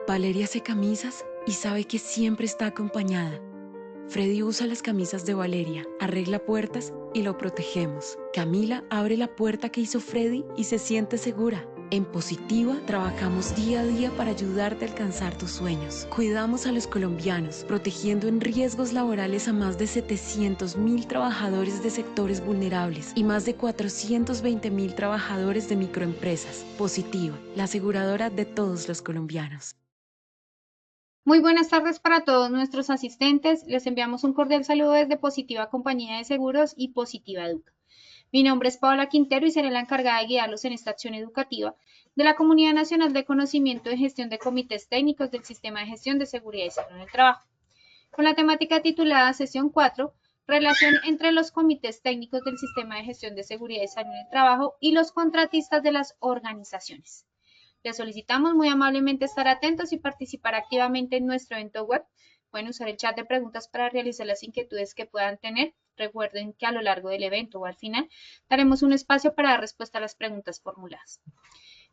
Valeria hace camisas y sabe que siempre está acompañada. Freddy usa las camisas de Valeria, arregla puertas y lo protegemos. Camila abre la puerta que hizo Freddy y se siente segura. En Positiva trabajamos día a día para ayudarte a alcanzar tus sueños. Cuidamos a los colombianos, protegiendo en riesgos laborales a más de 700.000 trabajadores de sectores vulnerables y más de 420.000 trabajadores de microempresas. Positiva, la aseguradora de todos los colombianos. Muy buenas tardes para todos nuestros asistentes. Les enviamos un cordial saludo desde Positiva Compañía de Seguros y Positiva Educa. Mi nombre es Paola Quintero y seré la encargada de guiarlos en esta acción educativa de la Comunidad Nacional de Conocimiento de Gestión de Comités Técnicos del Sistema de Gestión de Seguridad y Salud en el Trabajo, con la temática titulada Sesión 4, Relación entre los comités técnicos del Sistema de Gestión de Seguridad y Salud en el Trabajo y los contratistas de las organizaciones. Les solicitamos muy amablemente estar atentos y participar activamente en nuestro evento web. Pueden usar el chat de preguntas para realizar las inquietudes que puedan tener. Recuerden que a lo largo del evento o al final daremos un espacio para dar respuesta a las preguntas formuladas.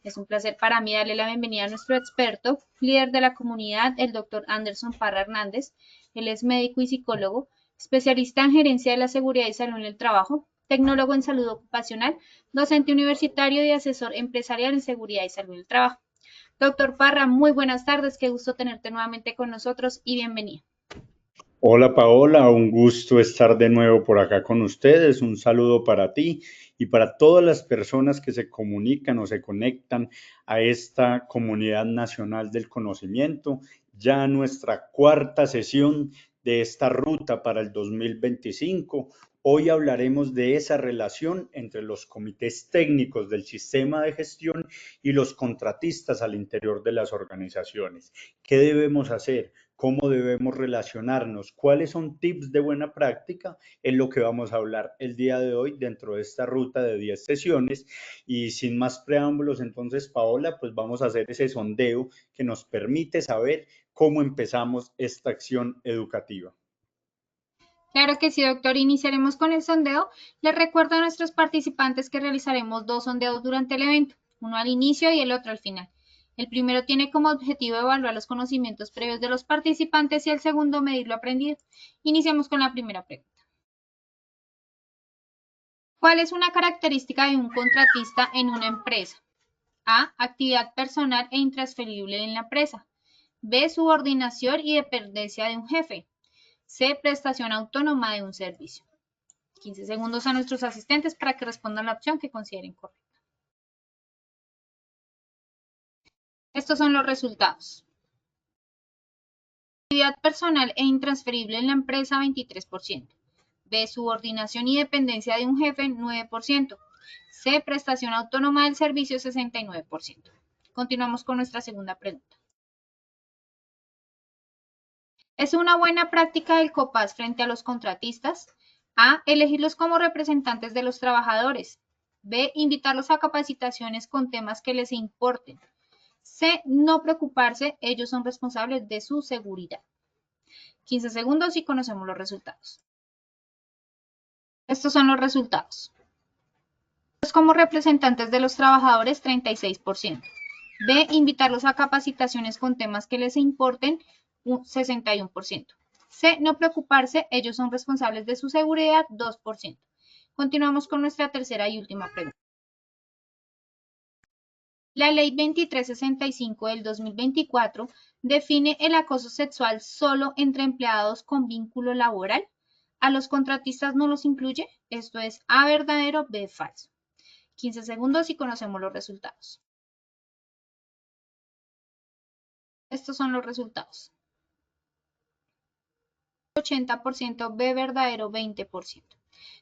Es un placer para mí darle la bienvenida a nuestro experto, líder de la comunidad, el doctor Anderson Parra Hernández. Él es médico y psicólogo, especialista en gerencia de la seguridad y salud en el trabajo, tecnólogo en salud ocupacional, docente universitario y asesor empresarial en seguridad y salud del trabajo. Doctor Parra, muy buenas tardes, qué gusto tenerte nuevamente con nosotros y bienvenido. Hola Paola, un gusto estar de nuevo por acá con ustedes. Un saludo para ti y para todas las personas que se comunican o se conectan a esta comunidad nacional del conocimiento, ya nuestra cuarta sesión de esta ruta para el 2025. Hoy hablaremos de esa relación entre los comités técnicos del sistema de gestión y los contratistas al interior de las organizaciones. ¿Qué debemos hacer? ¿Cómo debemos relacionarnos? ¿Cuáles son tips de buena práctica? Es lo que vamos a hablar el día de hoy dentro de esta ruta de 10 sesiones. Y sin más preámbulos, entonces, Paola, pues vamos a hacer ese sondeo que nos permite saber cómo empezamos esta acción educativa. Claro que sí, doctor. Iniciaremos con el sondeo. Les recuerdo a nuestros participantes que realizaremos dos sondeos durante el evento, uno al inicio y el otro al final. El primero tiene como objetivo evaluar los conocimientos previos de los participantes y el segundo medir lo aprendido. Iniciamos con la primera pregunta. ¿Cuál es una característica de un contratista en una empresa? A. Actividad personal e intransferible en la empresa. B. Subordinación y dependencia de un jefe. C. Prestación autónoma de un servicio. 15 segundos a nuestros asistentes para que respondan la opción que consideren correcta. Estos son los resultados. Actividad personal e intransferible en la empresa, 23%. B. Subordinación y dependencia de un jefe, 9%. C. Prestación autónoma del servicio, 69%. Continuamos con nuestra segunda pregunta. ¿Es una buena práctica del COPAS frente a los contratistas? A. Elegirlos como representantes de los trabajadores. B. Invitarlos a capacitaciones con temas que les importen. C. No preocuparse, ellos son responsables de su seguridad. 15 segundos y conocemos los resultados. Estos son los resultados. Como representantes de los trabajadores, 36%. B. Invitarlos a capacitaciones con temas que les importen, 61%. C. No preocuparse, ellos son responsables de su seguridad, 2%. Continuamos con nuestra tercera y última pregunta. La Ley 2365 del 2024 define el acoso sexual solo entre empleados con vínculo laboral. ¿A los contratistas no los incluye? Esto es A verdadero, B falso. 15 segundos y conocemos los resultados. Estos son los resultados. 80%, B verdadero, 20%.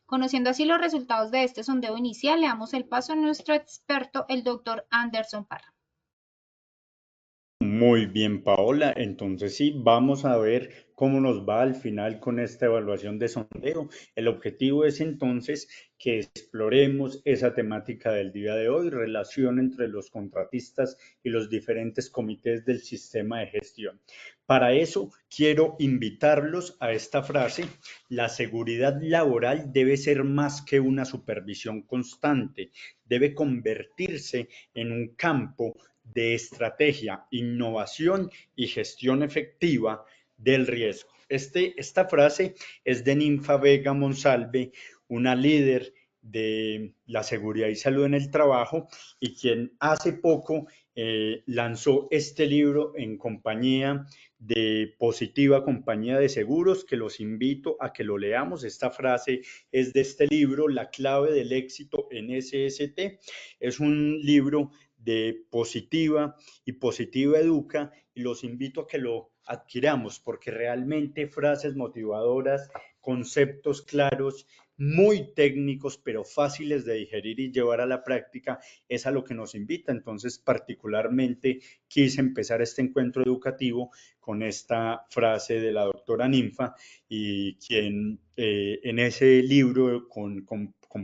Conociendo así los resultados de este sondeo inicial, le damos el paso a nuestro experto, el doctor Anderson Parra. Muy bien, Paola. Entonces sí, vamos a ver cómo nos va al final con esta evaluación de sondeo. El objetivo es entonces que exploremos esa temática del día de hoy, relación entre los contratistas y los diferentes comités del sistema de gestión. Para eso quiero invitarlos a esta frase: la seguridad laboral debe ser más que una supervisión constante, debe convertirse en un campo de estrategia, innovación y gestión efectiva del riesgo. Esta frase es de Ninfa Vega Monsalve, una líder de la seguridad y salud en el trabajo y quien hace poco lanzó este libro en compañía de Positiva Compañía de Seguros, que los invito a que lo leamos. Esta frase es de este libro, La clave del éxito en SST. Es un libro de Positiva y Positiva Educa y los invito a que lo adquiramos porque realmente frases motivadoras, conceptos claros, muy técnicos, pero fáciles de digerir y llevar a la práctica, es a lo que nos invita. Entonces, particularmente quise empezar este encuentro educativo con esta frase de la doctora Ninfa y quien en ese libro con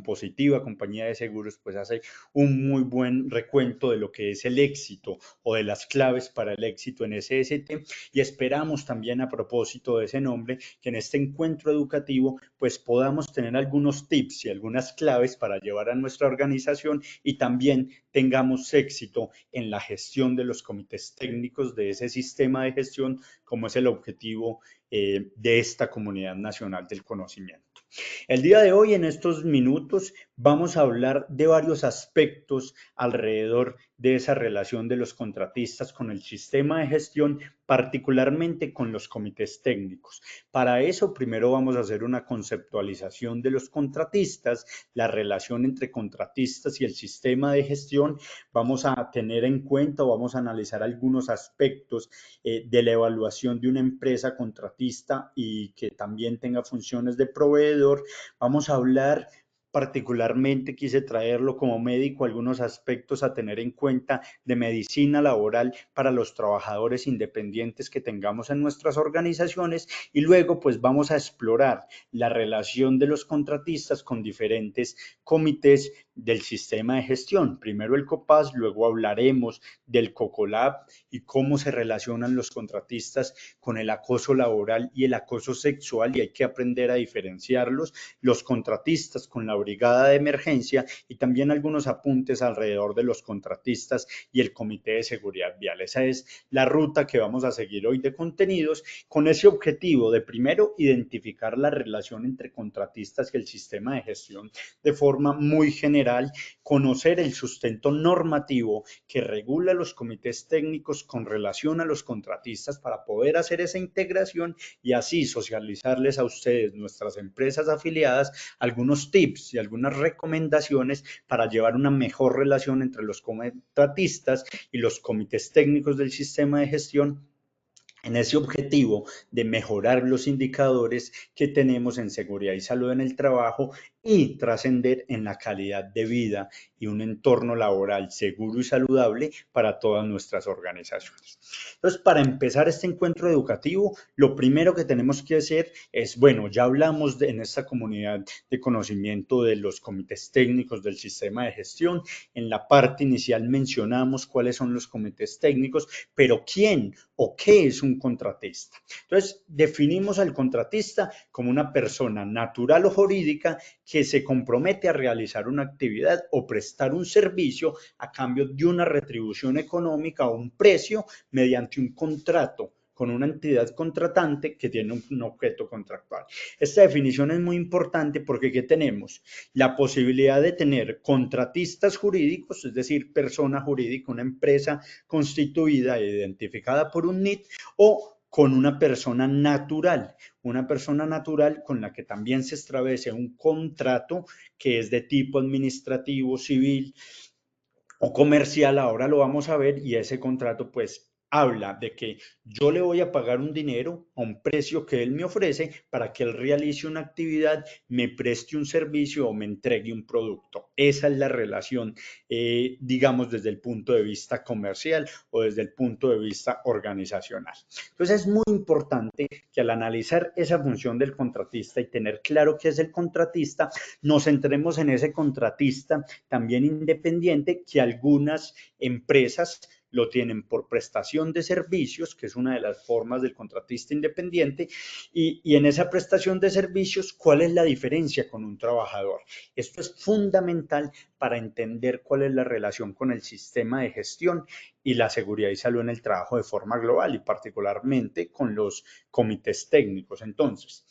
Positiva Compañía de Seguros, pues hace un muy buen recuento de lo que es el éxito o de las claves para el éxito en SST y esperamos también a propósito de ese nombre que en este encuentro educativo pues podamos tener algunos tips y algunas claves para llevar a nuestra organización y también tengamos éxito en la gestión de los comités técnicos de ese sistema de gestión como es el objetivo de esta comunidad nacional del conocimiento. El día de hoy, en estos minutos, vamos a hablar de varios aspectos alrededor de esa relación de los contratistas con el sistema de gestión, particularmente con los comités técnicos. Para eso, primero vamos a hacer una conceptualización de los contratistas, la relación entre contratistas y el sistema de gestión. Vamos a tener en cuenta o vamos a analizar algunos aspectos de la evaluación de una empresa contratista y que también tenga funciones de proveedor. Vamos a hablar particularmente, quise traerlo como médico, algunos aspectos a tener en cuenta de medicina laboral para los trabajadores independientes que tengamos en nuestras organizaciones y luego pues vamos a explorar la relación de los contratistas con diferentes comités del sistema de gestión. Primero el COPAS, luego hablaremos del COCOLAB y cómo se relacionan los contratistas con el acoso laboral y el acoso sexual y hay que aprender a diferenciarlos, los contratistas con la brigada de emergencia y también algunos apuntes alrededor de los contratistas y el Comité de Seguridad Vial. Esa es la ruta que vamos a seguir hoy de contenidos con ese objetivo de primero identificar la relación entre contratistas y el sistema de gestión de forma muy general, conocer el sustento normativo que regula los comités técnicos con relación a los contratistas para poder hacer esa integración y así socializarles a ustedes, nuestras empresas afiliadas, algunos tips y algunas recomendaciones para llevar una mejor relación entre los contratistas y los comités técnicos del sistema de gestión en ese objetivo de mejorar los indicadores que tenemos en seguridad y salud en el trabajo y trascender en la calidad de vida y un entorno laboral seguro y saludable para todas nuestras organizaciones. Entonces, para empezar este encuentro educativo, lo primero que tenemos que hacer es, bueno, ya hablamos en esta comunidad de conocimiento de los comités técnicos del sistema de gestión. En la parte inicial mencionamos cuáles son los comités técnicos, pero ¿quién o qué es un contratista? Entonces, definimos al contratista como una persona natural o jurídica que se compromete a realizar una actividad o prestar un servicio a cambio de una retribución económica o un precio mediante un contrato con una entidad contratante que tiene un objeto contractual. Esta definición es muy importante porque ¿qué tenemos? La posibilidad de tener contratistas jurídicos, es decir, persona jurídica, una empresa constituida e identificada por un NIT o con una persona natural con la que también se establece un contrato que es de tipo administrativo, civil o comercial, ahora lo vamos a ver, y ese contrato pues habla de que yo le voy a pagar un dinero a un precio que él me ofrece para que él realice una actividad, me preste un servicio o me entregue un producto. Esa es la relación, digamos, desde el punto de vista comercial o desde el punto de vista organizacional. Entonces es muy importante que al analizar esa función del contratista y tener claro qué es el contratista, nos centremos en ese contratista también independiente que algunas empresas lo tienen por prestación de servicios, que es una de las formas del contratista independiente, y en esa prestación de servicios, ¿cuál es la diferencia con un trabajador? Esto es fundamental para entender cuál es la relación con el sistema de gestión y la seguridad y salud en el trabajo de forma global y particularmente con los comités técnicos. Entonces,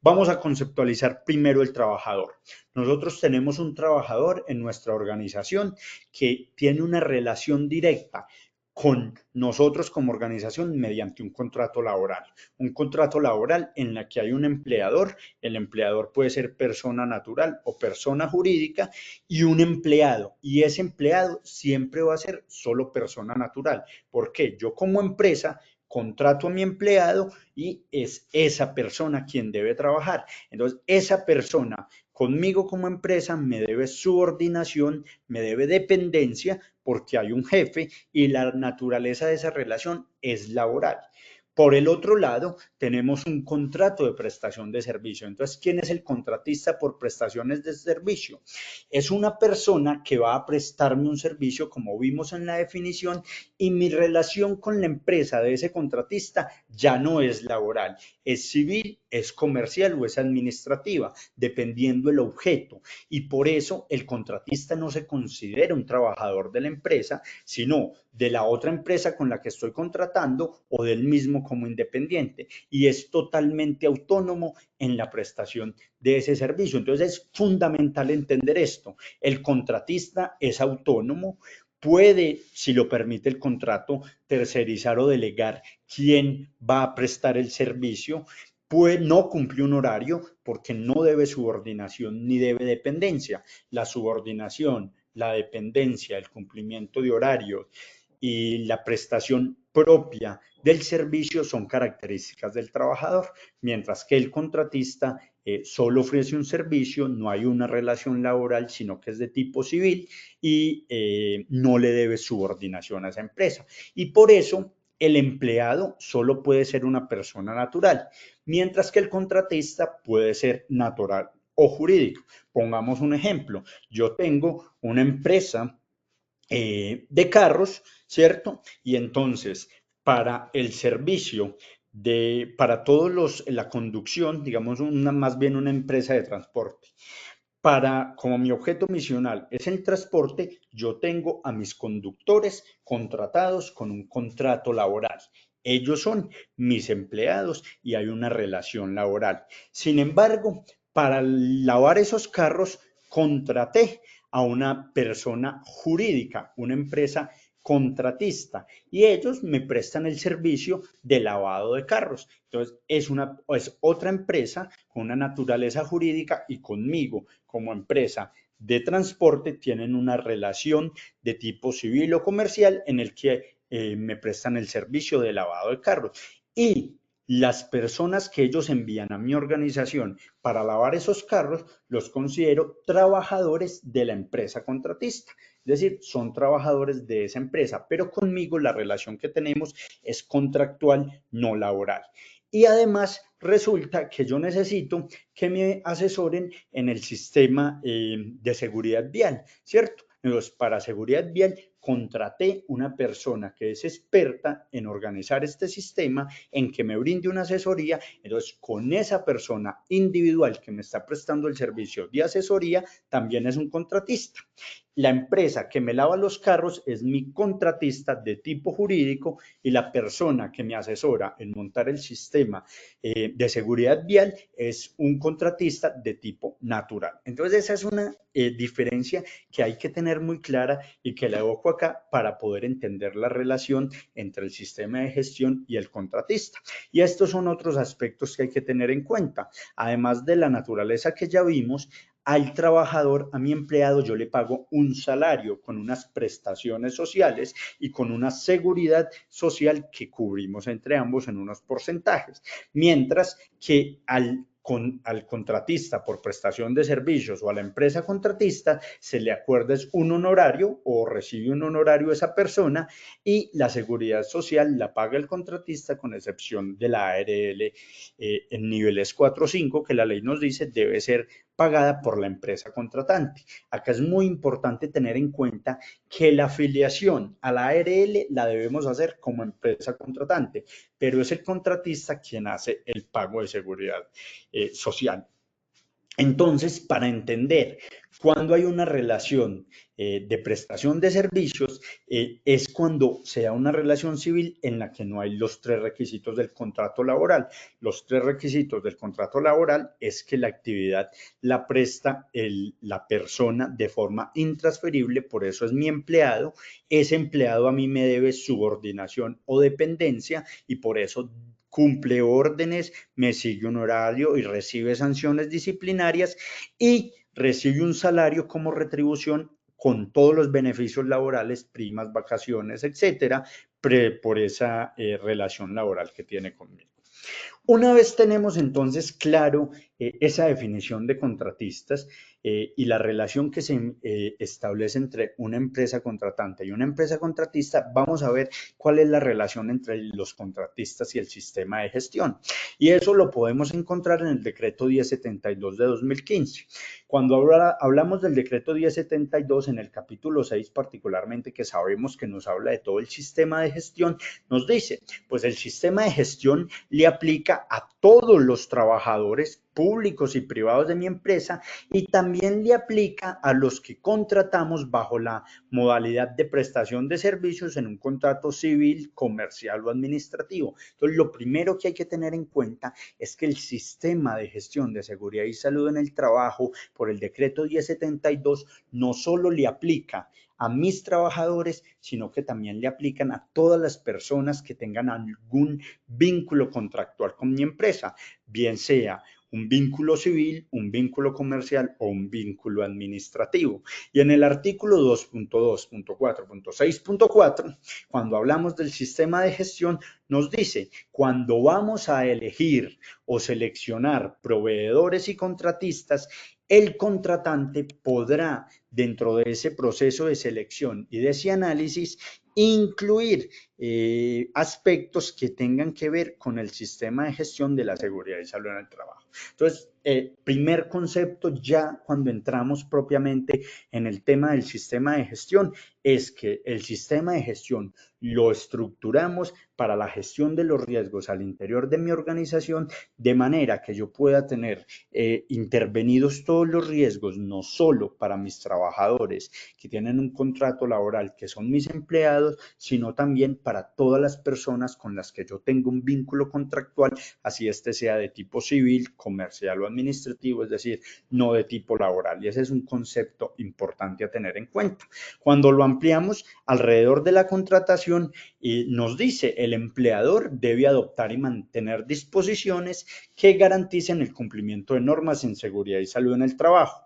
vamos a conceptualizar primero el trabajador. Nosotros tenemos un trabajador en nuestra organización que tiene una relación directa con nosotros como organización mediante un contrato laboral. Un contrato laboral en la que hay un empleador, el empleador puede ser persona natural o persona jurídica, y un empleado, y ese empleado siempre va a ser solo persona natural. ¿Por qué? Yo como empresa contrato a mi empleado y es esa persona quien debe trabajar. Entonces, esa persona conmigo como empresa me debe subordinación, me debe dependencia porque hay un jefe y la naturaleza de esa relación es laboral. Por el otro lado, tenemos un contrato de prestación de servicio. Entonces, ¿quién es el contratista por prestaciones de servicio? Es una persona que va a prestarme un servicio, como vimos en la definición, y mi relación con la empresa de ese contratista ya no es laboral, es civil, es comercial o es administrativa, dependiendo el objeto. Y por eso el contratista no se considera un trabajador de la empresa, sino de la otra empresa con la que estoy contratando o del mismo como independiente. Y es totalmente autónomo en la prestación de ese servicio. Entonces es fundamental entender esto. El contratista es autónomo, puede, si lo permite el contrato, tercerizar o delegar quién va a prestar el servicio, puede no cumplir un horario porque no debe subordinación ni debe dependencia. La subordinación, la dependencia, el cumplimiento de horarios y la prestación propia del servicio son características del trabajador, mientras que el contratista solo ofrece un servicio, no hay una relación laboral, sino que es de tipo civil y no le debe subordinación a esa empresa. Y por eso el empleado solo puede ser una persona natural, mientras que el contratista puede ser natural o jurídico. Pongamos un ejemplo, yo tengo una empresa de carros, ¿cierto? Y entonces, para el servicio para todos la conducción, digamos, más bien una empresa de transporte. Como mi objeto misional es el transporte, yo tengo a mis conductores contratados con un contrato laboral. Ellos son mis empleados y hay una relación laboral. Sin embargo, para lavar esos carros, contraté a una persona jurídica, una empresa contratista, y ellos me prestan el servicio de lavado de carros. Entonces, es otra empresa con una naturaleza jurídica y conmigo como empresa de transporte tienen una relación de tipo civil o comercial en el que me prestan el servicio de lavado de carros. Y las personas que ellos envían a mi organización para lavar esos carros los considero trabajadores de la empresa contratista. Es decir, son trabajadores de esa empresa, pero conmigo la relación que tenemos es contractual, no laboral. Y además resulta que yo necesito que me asesoren en el sistema de seguridad vial, ¿cierto? Entonces, para seguridad vial contraté una persona que es experta en organizar este sistema, en que me brinde una asesoría. Entonces, con esa persona individual que me está prestando el servicio de asesoría, también es un contratista. La empresa que me lava los carros es mi contratista de tipo jurídico y la persona que me asesora en montar el sistema de seguridad vial es un contratista de tipo natural. Entonces esa es una diferencia que hay que tener muy clara y que la evoco acá para poder entender la relación entre el sistema de gestión y el contratista. Y estos son otros aspectos que hay que tener en cuenta. Además de la naturaleza que ya vimos, al trabajador, a mi empleado, yo le pago un salario con unas prestaciones sociales y con una seguridad social que cubrimos entre ambos en unos porcentajes. Mientras que al contratista por prestación de servicios o a la empresa contratista se le acuerda un honorario o recibe un honorario esa persona y la seguridad social la paga el contratista con excepción de la ARL en niveles 4 o 5 que la ley nos dice debe ser pagada por la empresa contratante. Acá es muy importante tener en cuenta que la afiliación a la ARL la debemos hacer como empresa contratante, pero es el contratista quien hace el pago de seguridad social. Entonces, para entender cuándo hay una relación de prestación de servicios, es cuando se da una relación civil en la que no hay los tres requisitos del contrato laboral. Los tres requisitos del contrato laboral es que la actividad la presta la persona de forma intransferible, por eso es mi empleado. Ese empleado a mí me debe subordinación o dependencia y por eso cumple órdenes, me sigue un horario y recibe sanciones disciplinarias y recibe un salario como retribución con todos los beneficios laborales, primas, vacaciones, etcétera, por esa relación laboral que tiene conmigo. Una vez tenemos entonces claro esa definición de contratistas y la relación que se establece entre una empresa contratante y una empresa contratista, vamos a ver cuál es la relación entre los contratistas y el sistema de gestión. Y eso lo podemos encontrar en el decreto 1072 de 2015. Cuando hablamos del decreto 1072 en el capítulo 6 particularmente, que sabemos que nos habla de todo el sistema de gestión, nos dice, pues el sistema de gestión le aplica a todos los trabajadores públicos y privados de mi empresa y también le aplica a los que contratamos bajo la modalidad de prestación de servicios en un contrato civil, comercial o administrativo. Entonces, lo primero que hay que tener en cuenta es que el sistema de gestión de seguridad y salud en el trabajo por el decreto 1072 no solo le aplica a mis trabajadores, sino que también le aplican a todas las personas que tengan algún vínculo contractual con mi empresa, bien sea un vínculo civil, un vínculo comercial o un vínculo administrativo. Y en el artículo 2.2.4.6.4, cuando hablamos del sistema de gestión, nos dice, cuando vamos a elegir o seleccionar proveedores y contratistas, el contratante podrá, dentro de ese proceso de selección y de ese análisis, incluir aspectos que tengan que ver con el sistema de gestión de la seguridad y salud en el trabajo. Entonces, primer concepto ya cuando entramos propiamente en el tema del sistema de gestión es que el sistema de gestión lo estructuramos para la gestión de los riesgos al interior de mi organización de manera que yo pueda tener intervenidos todos los riesgos, no solo para mis trabajadores que tienen un contrato laboral, que son mis empleados, sino también para todas las personas con las que yo tengo un vínculo contractual, así este sea de tipo civil, comercial o administrativo, es decir, no de tipo laboral. Y ese es un concepto importante a tener en cuenta. Cuando lo ampliamos alrededor de la contratación, nos dice el empleador debe adoptar y mantener disposiciones que garanticen el cumplimiento de normas en seguridad y salud en el trabajo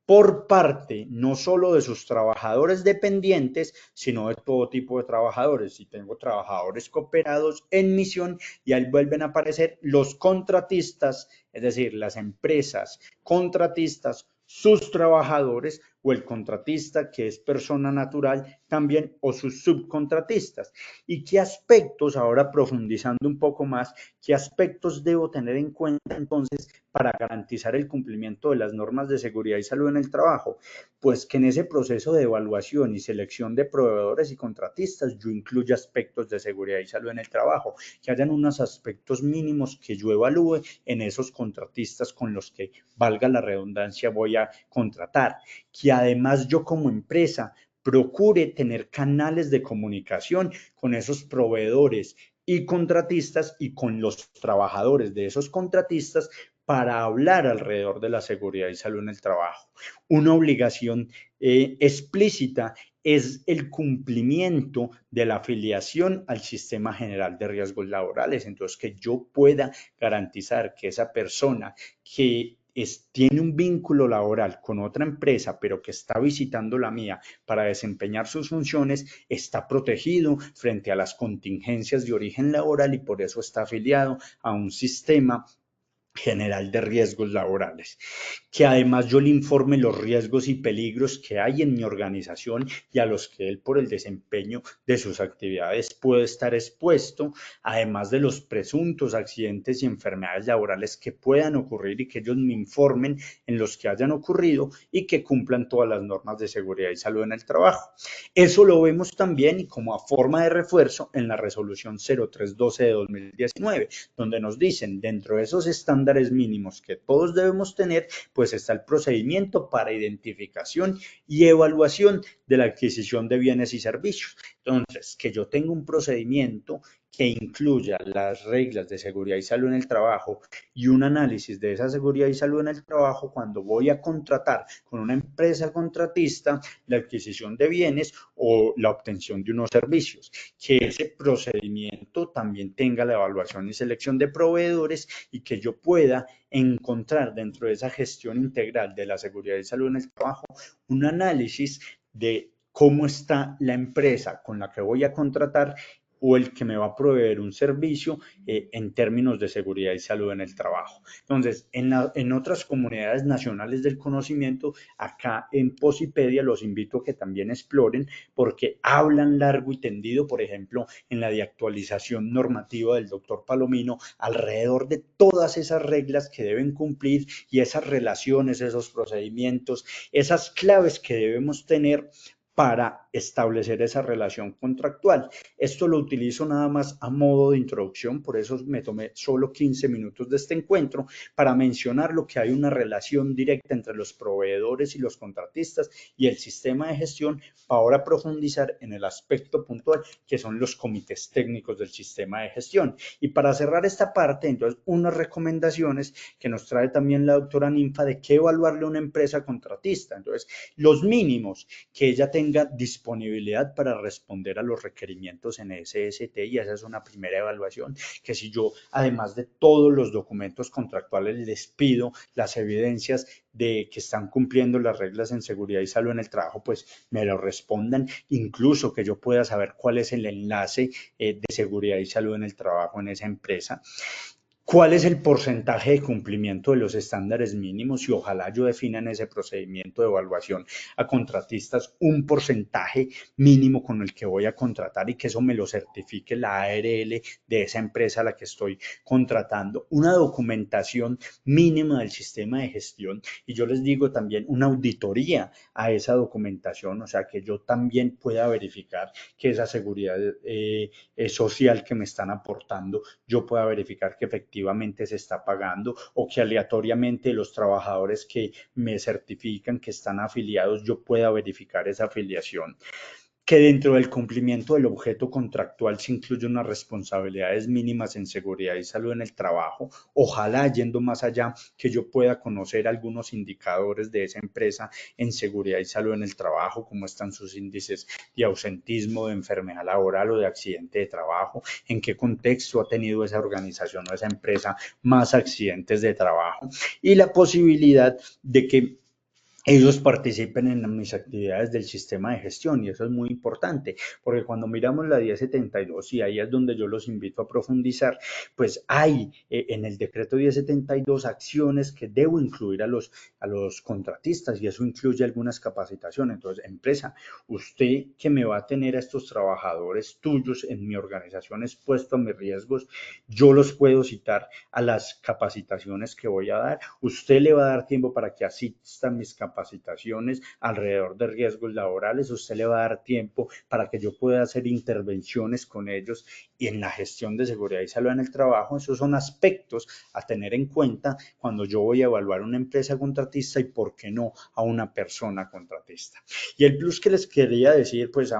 por parte no solo de sus trabajadores dependientes, sino de todo tipo de trabajadores. Si tengo trabajadores cooperados en misión y ahí vuelven a aparecer los contratistas, es decir, las empresas contratistas, sus trabajadores o el contratista que es persona natural también o sus subcontratistas. ¿Y qué aspectos, ahora profundizando un poco más, qué aspectos debo tener en cuenta entonces para garantizar el cumplimiento de las normas de seguridad y salud en el trabajo? Pues que en ese proceso de evaluación y selección de proveedores y contratistas yo incluya aspectos de seguridad y salud en el trabajo, que hayan unos aspectos mínimos que yo evalúe en esos contratistas con los que, valga la redundancia, voy a contratar, que además yo como empresa procure tener canales de comunicación con esos proveedores y contratistas y con los trabajadores de esos contratistas para hablar alrededor de la seguridad y salud en el trabajo. Una obligación explícita es el cumplimiento de la afiliación al Sistema General de Riesgos Laborales. Entonces, que yo pueda garantizar que esa persona que tiene un vínculo laboral con otra empresa, pero que está visitando la mía para desempeñar sus funciones, está protegido frente a las contingencias de origen laboral y por eso está afiliado a un sistema General de Riesgos Laborales, que además yo le informe los riesgos y peligros que hay en mi organización y a los que él por el desempeño de sus actividades puede estar expuesto, además de los presuntos accidentes y enfermedades laborales que puedan ocurrir y que ellos me informen en los que hayan ocurrido y que cumplan todas las normas de seguridad y salud en el trabajo. Eso lo vemos también y como a forma de refuerzo en la resolución 0312 de 2019, donde nos dicen dentro de esos estándares mínimos que todos debemos tener, pues está el procedimiento para identificación y evaluación de la adquisición de bienes y servicios. Entonces, que yo tenga un procedimiento que incluya las reglas de seguridad y salud en el trabajo y un análisis de esa seguridad y salud en el trabajo cuando voy a contratar con una empresa contratista la adquisición de bienes o la obtención de unos servicios. Que ese procedimiento también tenga la evaluación y selección de proveedores y que yo pueda encontrar dentro de esa gestión integral de la seguridad y salud en el trabajo un análisis de cómo está la empresa con la que voy a contratar o el que me va a proveer un servicio en términos de seguridad y salud en el trabajo. Entonces, en otras comunidades nacionales del conocimiento, acá en Posipedia los invito a que también exploren porque hablan largo y tendido, por ejemplo, en la de actualización normativa del doctor Palomino, alrededor de todas esas reglas que deben cumplir y esas relaciones, esos procedimientos, esas claves que debemos tener para establecer esa relación contractual. Esto lo utilizo nada más a modo de introducción, por eso me tomé solo 15 minutos de este encuentro para mencionar lo que hay una relación directa entre los proveedores y los contratistas y el sistema de gestión, para ahora profundizar en el aspecto puntual que son los comités técnicos del sistema de gestión. Y para cerrar esta parte, entonces, unas recomendaciones que nos trae también la doctora Ninfa de qué evaluarle a una empresa contratista. Entonces, los mínimos que ella tenga disponibilidad para responder a los requerimientos en SST y esa es una primera evaluación, que si yo además de todos los documentos contractuales les pido las evidencias de que están cumpliendo las reglas en seguridad y salud en el trabajo, pues me lo respondan, incluso que yo pueda saber cuál es el enlace de seguridad y salud en el trabajo en esa empresa. ¿Cuál es el porcentaje de cumplimiento de los estándares mínimos? Y ojalá yo defina en ese procedimiento de evaluación a contratistas un porcentaje mínimo con el que voy a contratar y que eso me lo certifique la ARL de esa empresa a la que estoy contratando. Una documentación mínima del sistema de gestión y yo les digo también una auditoría a esa documentación, o sea que yo también pueda verificar que esa seguridad social que me están aportando, yo pueda verificar que efectivamente se está pagando o que aleatoriamente los trabajadores que me certifican que están afiliados, yo pueda verificar esa afiliación. Que dentro del cumplimiento del objeto contractual se incluyen unas responsabilidades mínimas en seguridad y salud en el trabajo. Ojalá, yendo más allá, que yo pueda conocer algunos indicadores de esa empresa en seguridad y salud en el trabajo, cómo están sus índices de ausentismo, de enfermedad laboral o de accidente de trabajo, en qué contexto ha tenido esa organización o esa empresa más accidentes de trabajo y la posibilidad de que ellos participen en mis actividades del sistema de gestión y eso es muy importante porque cuando miramos la 1072 y ahí es donde yo los invito a profundizar, pues hay en el decreto 1072 acciones que debo incluir a los contratistas y eso incluye algunas capacitaciones. Entonces, empresa, usted que me va a tener a estos trabajadores tuyos en mi organización expuesto a mis riesgos, yo los puedo citar a las capacitaciones que voy a dar. Usted le va a dar tiempo para que asistan mis capacitaciones alrededor de riesgos laborales. Usted le va a dar tiempo para que yo pueda hacer intervenciones con ellos y en la gestión de seguridad y salud en el trabajo. Esos son aspectos a tener en cuenta cuando yo voy a evaluar una empresa contratista y por qué no a una persona contratista. Y el plus que les quería decir, pues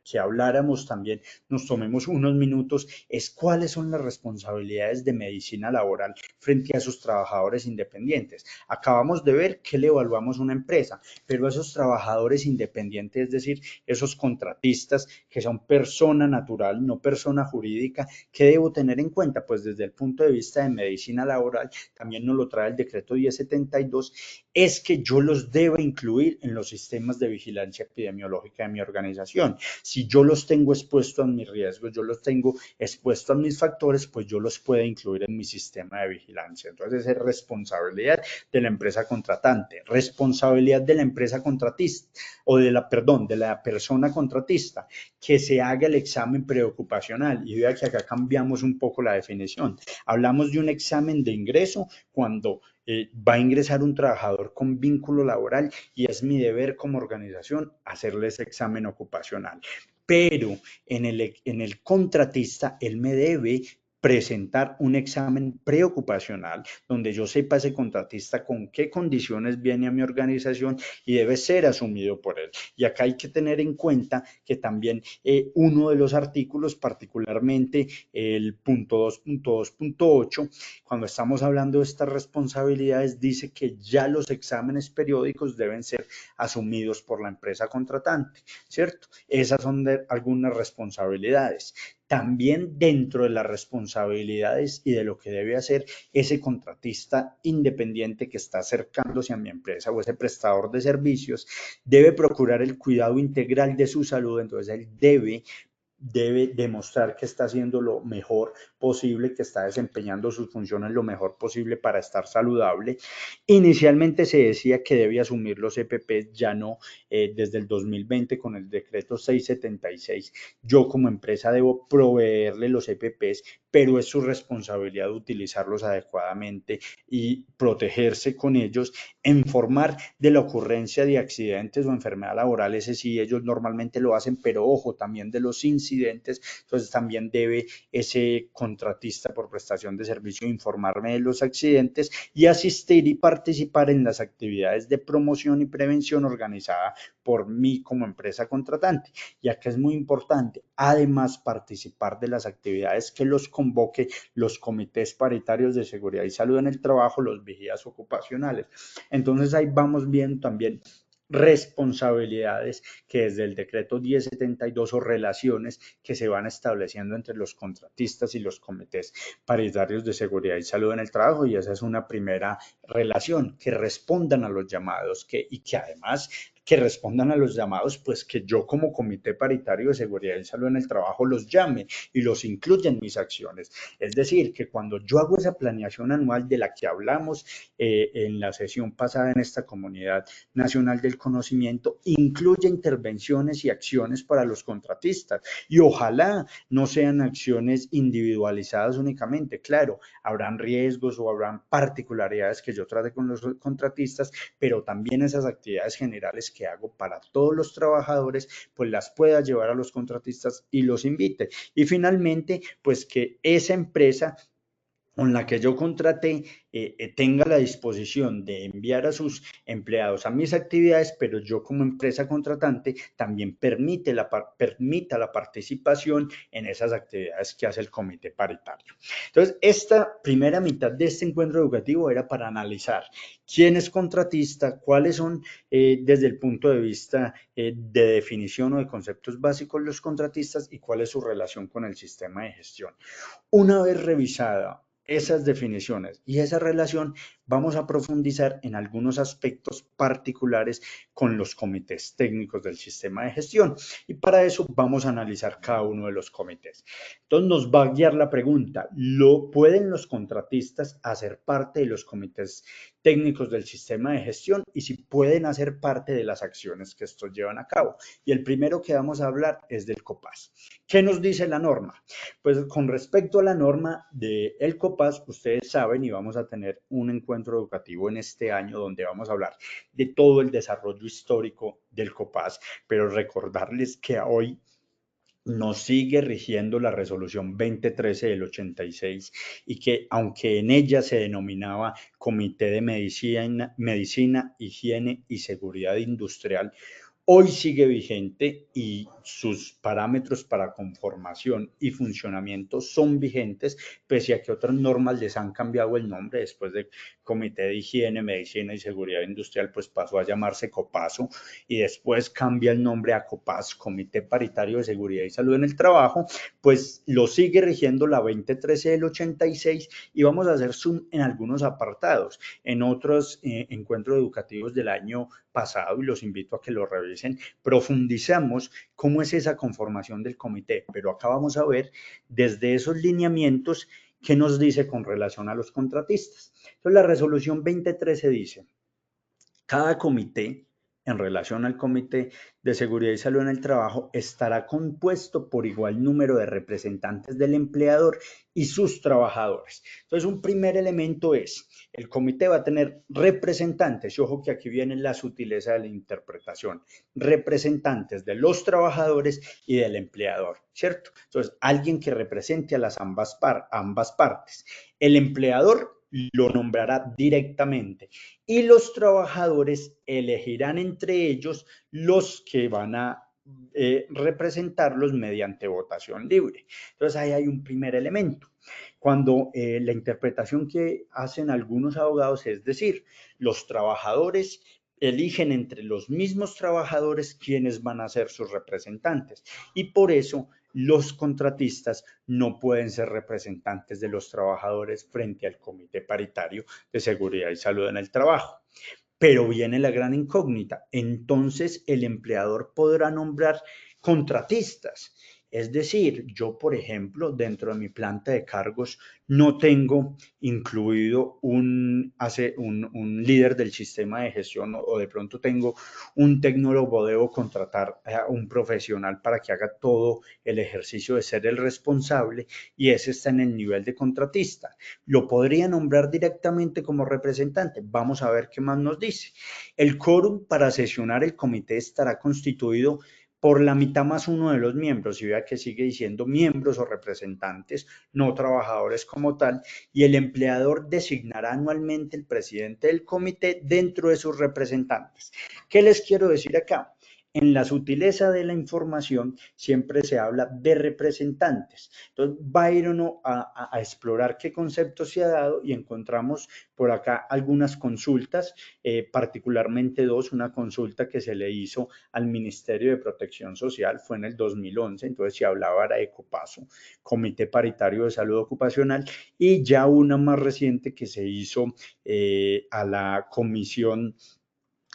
que habláramos también, nos tomemos unos minutos, es cuáles son las responsabilidades de medicina laboral frente a sus trabajadores independientes. Acabamos de ver que le evaluamos una empresa, pero esos trabajadores independientes, es decir, esos contratistas que son persona natural, no persona jurídica, ¿qué debo tener en cuenta? Pues desde el punto de vista de medicina laboral, también nos lo trae el decreto 1072, es que yo los debo incluir en los sistemas de vigilancia epidemiológica de mi organización. Si yo los tengo expuestos a mis riesgos, yo los tengo expuestos a mis factores, pues yo los puedo incluir en mi sistema de vigilancia. Entonces, es responsabilidad de la empresa contratante, responsabilidad de la empresa contratista o de la persona contratista, que se haga el examen preocupacional. Y vea que acá cambiamos un poco la definición. Hablamos de un examen de ingreso cuando va a ingresar un trabajador con vínculo laboral y es mi deber como organización hacerle ese examen ocupacional. Pero en el contratista, él me debe presentar un examen preocupacional donde yo sepa ese contratista con qué condiciones viene a mi organización y debe ser asumido por él. Y acá hay que tener en cuenta que también uno de los artículos, particularmente el punto 2.2.8, cuando estamos hablando de estas responsabilidades, dice que ya los exámenes periódicos deben ser asumidos por la empresa contratante, ¿cierto? Esas son algunas responsabilidades. También dentro de las responsabilidades y de lo que debe hacer ese contratista independiente que está acercándose a mi empresa o ese prestador de servicios, debe procurar el cuidado integral de su salud. Entonces él debe demostrar que está haciendo lo mejor posible, que está desempeñando sus funciones lo mejor posible para estar saludable. Inicialmente se decía que debía asumir los EPPs, ya no, desde el 2020 con el decreto 676. Yo como empresa debo proveerle los EPPs, pero es su responsabilidad utilizarlos adecuadamente y protegerse con ellos, informar de la ocurrencia de accidentes o enfermedad laboral, ese sí, ellos normalmente lo hacen, pero ojo, también de los incidentes. Entonces también debe ese contratista por prestación de servicio informarme de los accidentes y asistir y participar en las actividades de promoción y prevención organizada por mí como empresa contratante. Y acá es muy importante, además, participar de las actividades que los convoque los comités paritarios de seguridad y salud en el trabajo, los vigías ocupacionales. Entonces ahí vamos viendo también responsabilidades que desde el decreto 1072 o relaciones que se van estableciendo entre los contratistas y los comités paritarios de seguridad y salud en el trabajo, y esa es una primera relación, que respondan a los llamados y que además que respondan a los llamados, pues que yo como comité paritario de seguridad y salud en el trabajo los llame y los incluya en mis acciones. Es decir, que cuando yo hago esa planeación anual de la que hablamos en la sesión pasada en esta comunidad nacional del conocimiento, incluye intervenciones y acciones para los contratistas y ojalá no sean acciones individualizadas únicamente. Claro, habrán riesgos o habrán particularidades que yo trate con los contratistas, pero también esas actividades generales que hago para todos los trabajadores, pues las pueda llevar a los contratistas y los invite. Y finalmente, pues que esa empresa con la que yo contraté tenga la disposición de enviar a sus empleados a mis actividades, pero yo como empresa contratante también permita la participación en esas actividades que hace el comité paritario. Entonces, esta primera mitad de este encuentro educativo era para analizar quién es contratista, cuáles son desde el punto de vista de definición o de conceptos básicos los contratistas y cuál es su relación con el sistema de gestión. Una vez revisada esas definiciones y esa relación, vamos a profundizar en algunos aspectos particulares con los comités técnicos del sistema de gestión. Y para eso vamos a analizar cada uno de los comités. Entonces nos va a guiar la pregunta, ¿pueden los contratistas hacer parte de los comités técnicos del sistema de gestión? Y si pueden hacer parte de las acciones que estos llevan a cabo. Y el primero que vamos a hablar es del COPAS. ¿Qué nos dice la norma? Pues con respecto a la norma del COPAS, ustedes saben y vamos a tener un encuentro educativo en este año donde vamos a hablar de todo el desarrollo histórico del COPAS, pero recordarles que hoy nos sigue rigiendo la resolución 2013 del 86 y que aunque en ella se denominaba Comité de Medicina, Higiene y Seguridad Industrial, hoy sigue vigente y sus parámetros para conformación y funcionamiento son vigentes, pese a que otras normas les han cambiado el nombre. Después de Comité de Higiene, Medicina y Seguridad Industrial, pues pasó a llamarse COPASO y después cambia el nombre a COPAS, Comité Paritario de Seguridad y Salud en el Trabajo, pues lo sigue rigiendo la 2013 del 86 y vamos a hacer zoom en algunos apartados, en otros encuentros educativos del año pasado y los invito a que lo revisen, profundizamos cómo es esa conformación del comité, pero acá vamos a ver desde esos lineamientos qué nos dice con relación a los contratistas. Entonces la resolución 2013 dice, cada comité, en relación al Comité de Seguridad y Salud en el Trabajo, estará compuesto por igual número de representantes del empleador y sus trabajadores. Entonces, un primer elemento es, el comité va a tener representantes, y ojo que aquí viene la sutileza de la interpretación, representantes de los trabajadores y del empleador, ¿cierto? Entonces, alguien que represente a las ambas partes. El empleador lo nombrará directamente y los trabajadores elegirán entre ellos los que van a representarlos mediante votación libre. Entonces ahí hay un primer elemento. Cuando la interpretación que hacen algunos abogados es decir, los trabajadores eligen entre los mismos trabajadores quienes van a ser sus representantes y por eso los contratistas no pueden ser representantes de los trabajadores frente al Comité Paritario de Seguridad y Salud en el Trabajo. Pero viene la gran incógnita. Entonces el empleador podrá nombrar contratistas. Es decir, yo, por ejemplo, dentro de mi planta de cargos no tengo incluido un líder del sistema de gestión o de pronto tengo un tecnólogo, debo contratar a un profesional para que haga todo el ejercicio de ser el responsable y ese está en el nivel de contratista. Lo podría nombrar directamente como representante. Vamos a ver qué más nos dice. El quórum para sesionar el comité estará constituido por la mitad más uno de los miembros, y vea que sigue diciendo miembros o representantes, no trabajadores como tal, y el empleador designará anualmente el presidente del comité dentro de sus representantes. ¿Qué les quiero decir acá? En la sutileza de la información siempre se habla de representantes. Entonces va a ir uno a explorar qué concepto se ha dado y encontramos por acá algunas consultas, particularmente dos, una consulta que se le hizo al Ministerio de Protección Social, fue en el 2011, entonces se hablaba de COPASO, Comité Paritario de Salud Ocupacional, y ya una más reciente que se hizo a la Comisión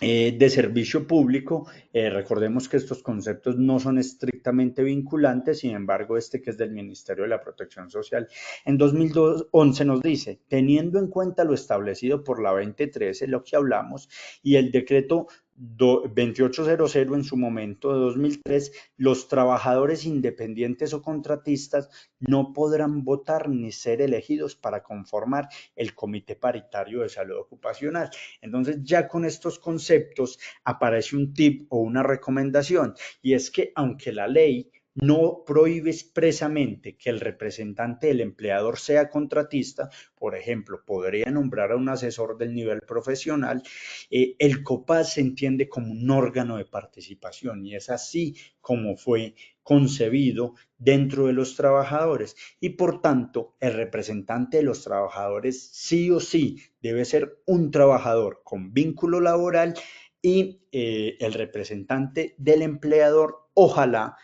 de servicio público. Recordemos que estos conceptos no son estrictamente vinculantes, sin embargo, este que es del Ministerio de la Protección Social, en 2011 nos dice, teniendo en cuenta lo establecido por la 2013, lo que hablamos, y el decreto 2800 en su momento de 2003, los trabajadores independientes o contratistas no podrán votar ni ser elegidos para conformar el Comité Paritario de Salud Ocupacional. Entonces ya con estos conceptos aparece un tip o una recomendación y es que aunque la ley no prohíbe expresamente que el representante del empleador sea contratista, por ejemplo, podría nombrar a un asesor del nivel profesional, el COPAS se entiende como un órgano de participación y es así como fue concebido dentro de los trabajadores y por tanto el representante de los trabajadores sí o sí debe ser un trabajador con vínculo laboral y el representante del empleador ojalá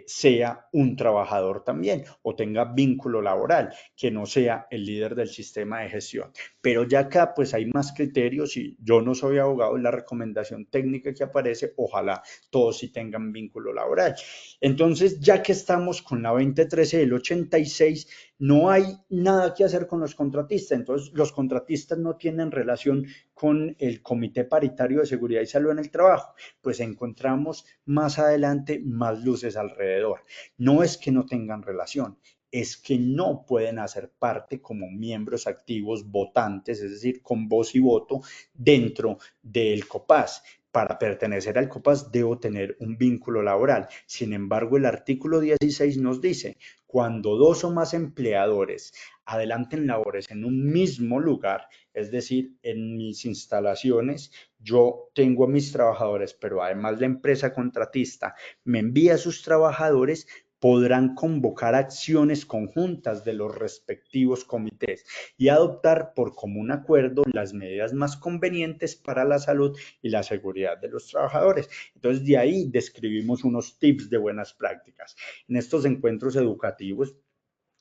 sea un trabajador también o tenga vínculo laboral, que no sea el líder del sistema de gestión. Pero ya acá pues hay más criterios y yo no soy abogado, es la recomendación técnica que aparece, ojalá todos sí tengan vínculo laboral. Entonces, ya que estamos con la 2013 del 86, no hay nada que hacer con los contratistas. Entonces, los contratistas no tienen relación con el Comité Paritario de Seguridad y Salud en el Trabajo. Pues encontramos más adelante más luces alrededor. No es que no tengan relación, es que no pueden hacer parte como miembros activos votantes, es decir, con voz y voto dentro del COPAS. para pertenecer al COPAS debo tener un vínculo laboral. Sin embargo, el artículo 16 nos dice, cuando dos o más empleadores adelanten labores en un mismo lugar, es decir, en mis instalaciones, yo tengo a mis trabajadores, pero además la empresa contratista me envía a sus trabajadores, podrán convocar acciones conjuntas de los respectivos comités y adoptar por común acuerdo las medidas más convenientes para la salud y la seguridad de los trabajadores. Entonces, de ahí describimos unos tips de buenas prácticas. En estos encuentros educativos,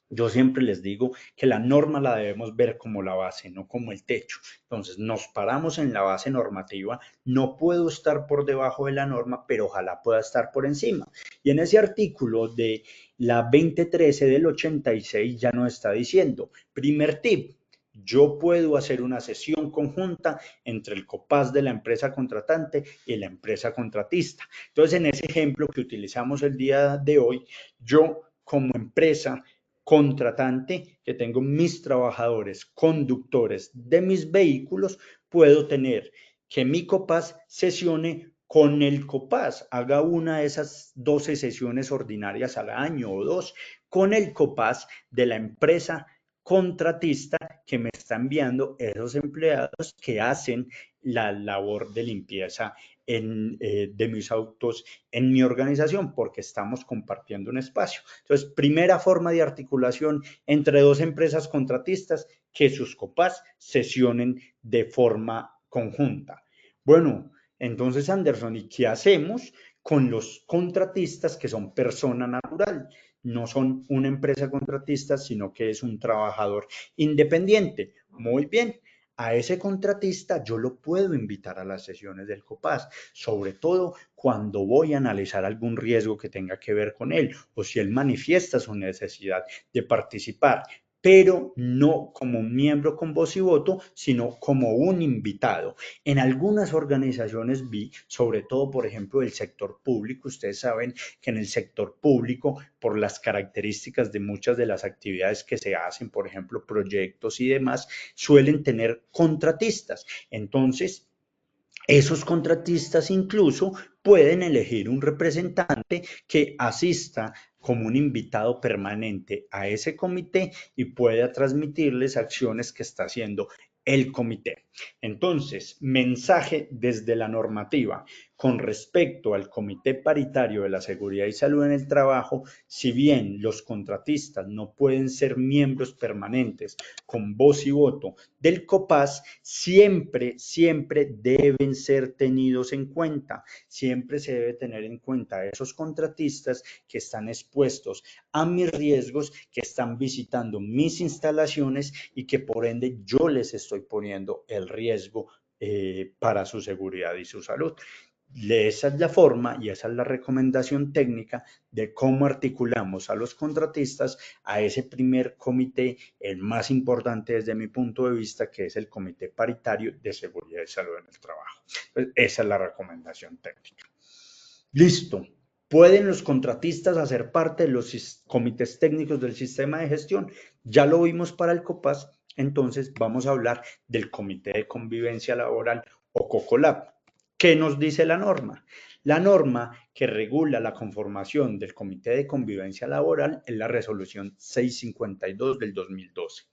yo siempre les digo que la norma la debemos ver como la base, no como el techo. Entonces, nos paramos en la base normativa, no puedo estar por debajo de la norma, pero ojalá pueda estar por encima. Y en ese artículo de la 2013 del 86 ya nos está diciendo, primer tip, yo puedo hacer una sesión conjunta entre el COPAS de la empresa contratante y la empresa contratista. Entonces, en ese ejemplo que utilizamos el día de hoy, yo como empresa contratante, que tengo mis trabajadores conductores de mis vehículos, puedo tener que mi COPAS sesione con el COPAS, haga una de esas 12 sesiones ordinarias al año o dos, con el COPAS de la empresa contratista que me está enviando esos empleados que hacen la labor de limpieza de mis autos en mi organización, porque estamos compartiendo un espacio. Entonces, primera forma de articulación entre dos empresas contratistas, que sus COPAS sesionen de forma conjunta. Bueno, entonces, Anderson, ¿y qué hacemos con los contratistas que son persona natural? No son una empresa contratista, sino que es un trabajador independiente. Muy bien, a ese contratista yo lo puedo invitar a las sesiones del COPAS, sobre todo cuando voy a analizar algún riesgo que tenga que ver con él o si él manifiesta su necesidad de participar, pero no como un miembro con voz y voto, sino como un invitado. En algunas organizaciones vi, sobre todo, por ejemplo, el sector público, ustedes saben que en el sector público, por las características de muchas de las actividades que se hacen, por ejemplo, proyectos y demás, suelen tener contratistas. Entonces, esos contratistas incluso pueden elegir un representante que asista como un invitado permanente a ese comité y pueda transmitirles acciones que está haciendo el comité. Entonces, mensaje desde la normativa con respecto al Comité Paritario de la Seguridad y Salud en el Trabajo. Si bien los contratistas no pueden ser miembros permanentes con voz y voto del COPAS, siempre deben ser tenidos en cuenta. Siempre se debe tener en cuenta a esos contratistas que están expuestos a mis riesgos, que están visitando mis instalaciones y que por ende yo les estoy poniendo el riesgo para su seguridad y su salud. Esa es la forma y esa es la recomendación técnica de cómo articulamos a los contratistas a ese primer comité, el más importante desde mi punto de vista, que es el Comité Paritario de Seguridad y Salud en el Trabajo. Pues esa es la recomendación técnica. Listo. ¿Pueden los contratistas hacer parte de los comités técnicos del sistema de gestión? Ya lo vimos para el COPAS, entonces vamos a hablar del Comité de Convivencia Laboral o COCOLAB. ¿Qué nos dice la norma? La norma que regula la conformación del Comité de Convivencia Laboral es la resolución 652 del 2012.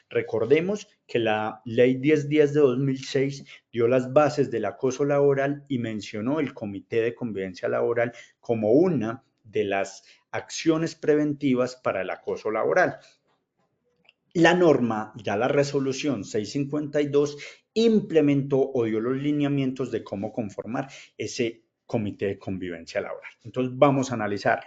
Recordemos que la ley 1010 de 2006 dio las bases del acoso laboral y mencionó el Comité de Convivencia Laboral como una de las acciones preventivas para el acoso laboral. La norma, ya la resolución 652, implementó o dio los lineamientos de cómo conformar ese comité de convivencia laboral. Entonces vamos a analizarlo.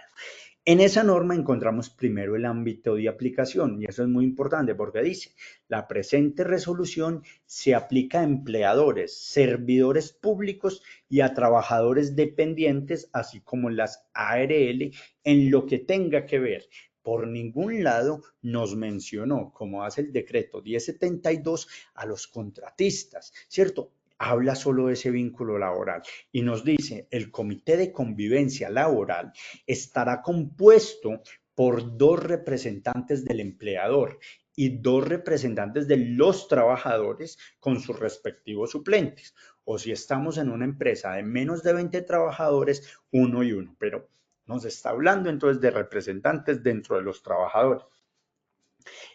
En esa norma encontramos primero el ámbito de aplicación y eso es muy importante porque dice, la presente resolución se aplica a empleadores, servidores públicos y a trabajadores dependientes, así como las ARL, en lo que tenga que ver. Por ningún lado nos mencionó, como hace el decreto 1072, a los contratistas, ¿cierto? Habla solo de ese vínculo laboral y nos dice, el Comité de Convivencia Laboral estará compuesto por 2 representantes del empleador y 2 representantes de los trabajadores con sus respectivos suplentes. o si estamos en una empresa de menos de 20 trabajadores, 1 y 1, pero nos está hablando entonces de representantes dentro de los trabajadores.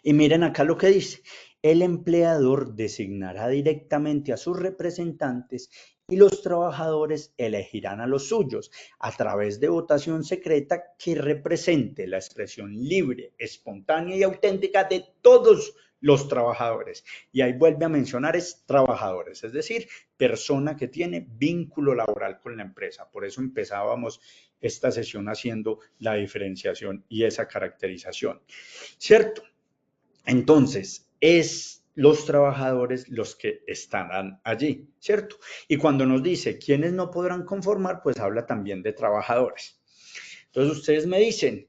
Y miren acá lo que dice, el empleador designará directamente a sus representantes y los trabajadores elegirán a los suyos a través de votación secreta que represente la expresión libre, espontánea y auténtica de todos los trabajadores. Y ahí vuelve a mencionar es trabajadores, es decir, persona que tiene vínculo laboral con la empresa. Por eso empezábamos esta sesión haciendo la diferenciación y esa caracterización, ¿cierto? Entonces, es los trabajadores los que estarán allí, ¿cierto? Y cuando nos dice quiénes no podrán conformar, pues habla también de trabajadores. Entonces, ustedes me dicen,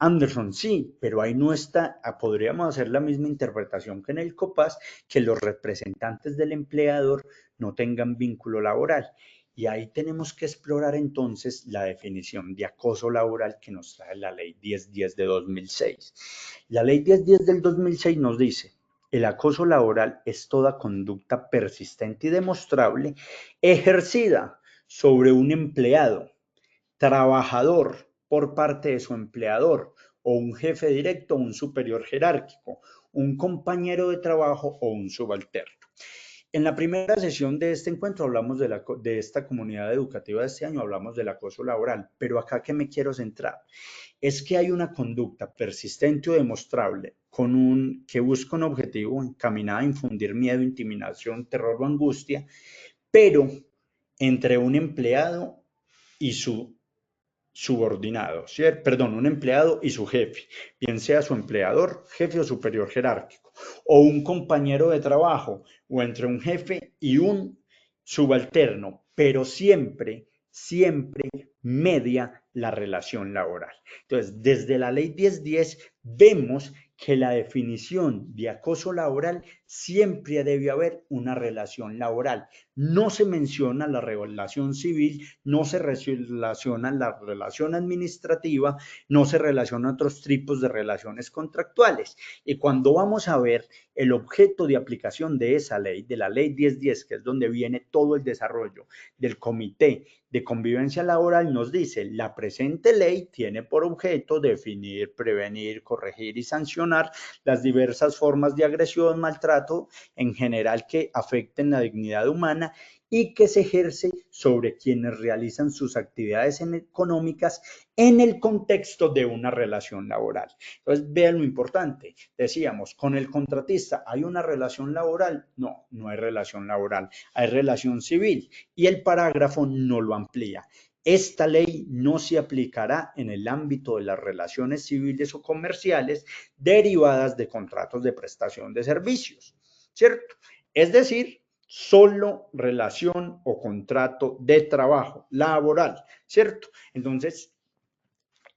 Anderson, sí, pero ahí no está, podríamos hacer la misma interpretación que en el COPAS, que los representantes del empleador no tengan vínculo laboral. Y ahí tenemos que explorar entonces la definición de acoso laboral que nos trae la Ley 1010 de 2006. La Ley 1010 del 2006 nos dice, el acoso laboral es toda conducta persistente y demostrable ejercida sobre un empleado, trabajador por parte de su empleador o un jefe directo o un superior jerárquico, un compañero de trabajo o un subalterno. En la primera sesión de este encuentro hablamos de esta comunidad educativa de este año, hablamos del acoso laboral, pero acá que me quiero centrar es que hay una conducta persistente o demostrable que busca un objetivo encaminado a infundir miedo, intimidación, terror o angustia, pero entre un empleado y su subordinado, ¿cierto? Perdón, un empleado y su jefe, bien sea su empleador, jefe o superior jerárquico, o un compañero de trabajo, o entre un jefe y un subalterno, pero siempre, siempre media la relación laboral. Entonces, desde la ley 1010 vemos que la definición de acoso laboral siempre debe haber una relación laboral. No se menciona la relación civil, no se relaciona la relación administrativa, no se relaciona otros tipos de relaciones contractuales. Y cuando vamos a ver el objeto de aplicación de esa ley, de la ley 1010, que es donde viene todo el desarrollo del Comité de Convivencia Laboral, nos dice, la presente ley tiene por objeto definir, prevenir, corregir y sancionar las diversas formas de agresión, maltrato en general que afecten la dignidad humana y que se ejerce sobre quienes realizan sus actividades económicas en el contexto de una relación laboral. Entonces, vean lo importante. Decíamos, con el contratista, ¿hay una relación laboral? No, no hay relación laboral, hay relación civil y el parágrafo no lo amplía. Esta ley no se aplicará en el ámbito de las relaciones civiles o comerciales derivadas de contratos de prestación de servicios, ¿cierto? Es decir, solo relación o contrato de trabajo laboral, ¿cierto? Entonces,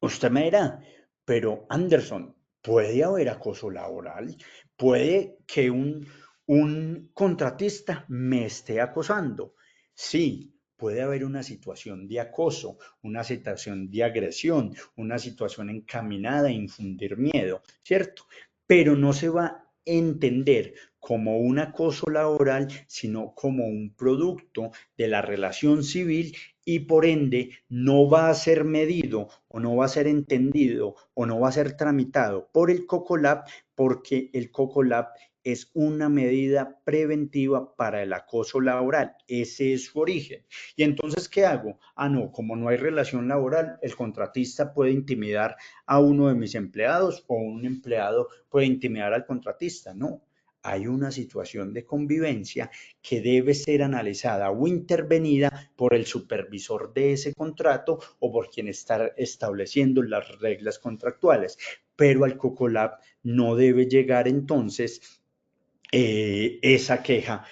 usted me dirá, pero Anderson, ¿puede haber acoso laboral? ¿Puede que un contratista me esté acosando? Sí, puede haber una situación de acoso, una situación de agresión, una situación encaminada a infundir miedo, ¿cierto? Pero no se va a entender como un acoso laboral, sino como un producto de la relación civil y por ende no va a ser medido o no va a ser entendido o no va a ser tramitado por el COCOLAB porque el COCOLAB es una medida preventiva para el acoso laboral. Ese es su origen. Y entonces, ¿qué hago? Ah, no, como no hay relación laboral, el contratista puede intimidar a uno de mis empleados o un empleado puede intimidar al contratista. No, hay una situación de convivencia que debe ser analizada o intervenida por el supervisor de ese contrato o por quien está estableciendo las reglas contractuales. Pero al COCOLAB no debe llegar entonces esa queja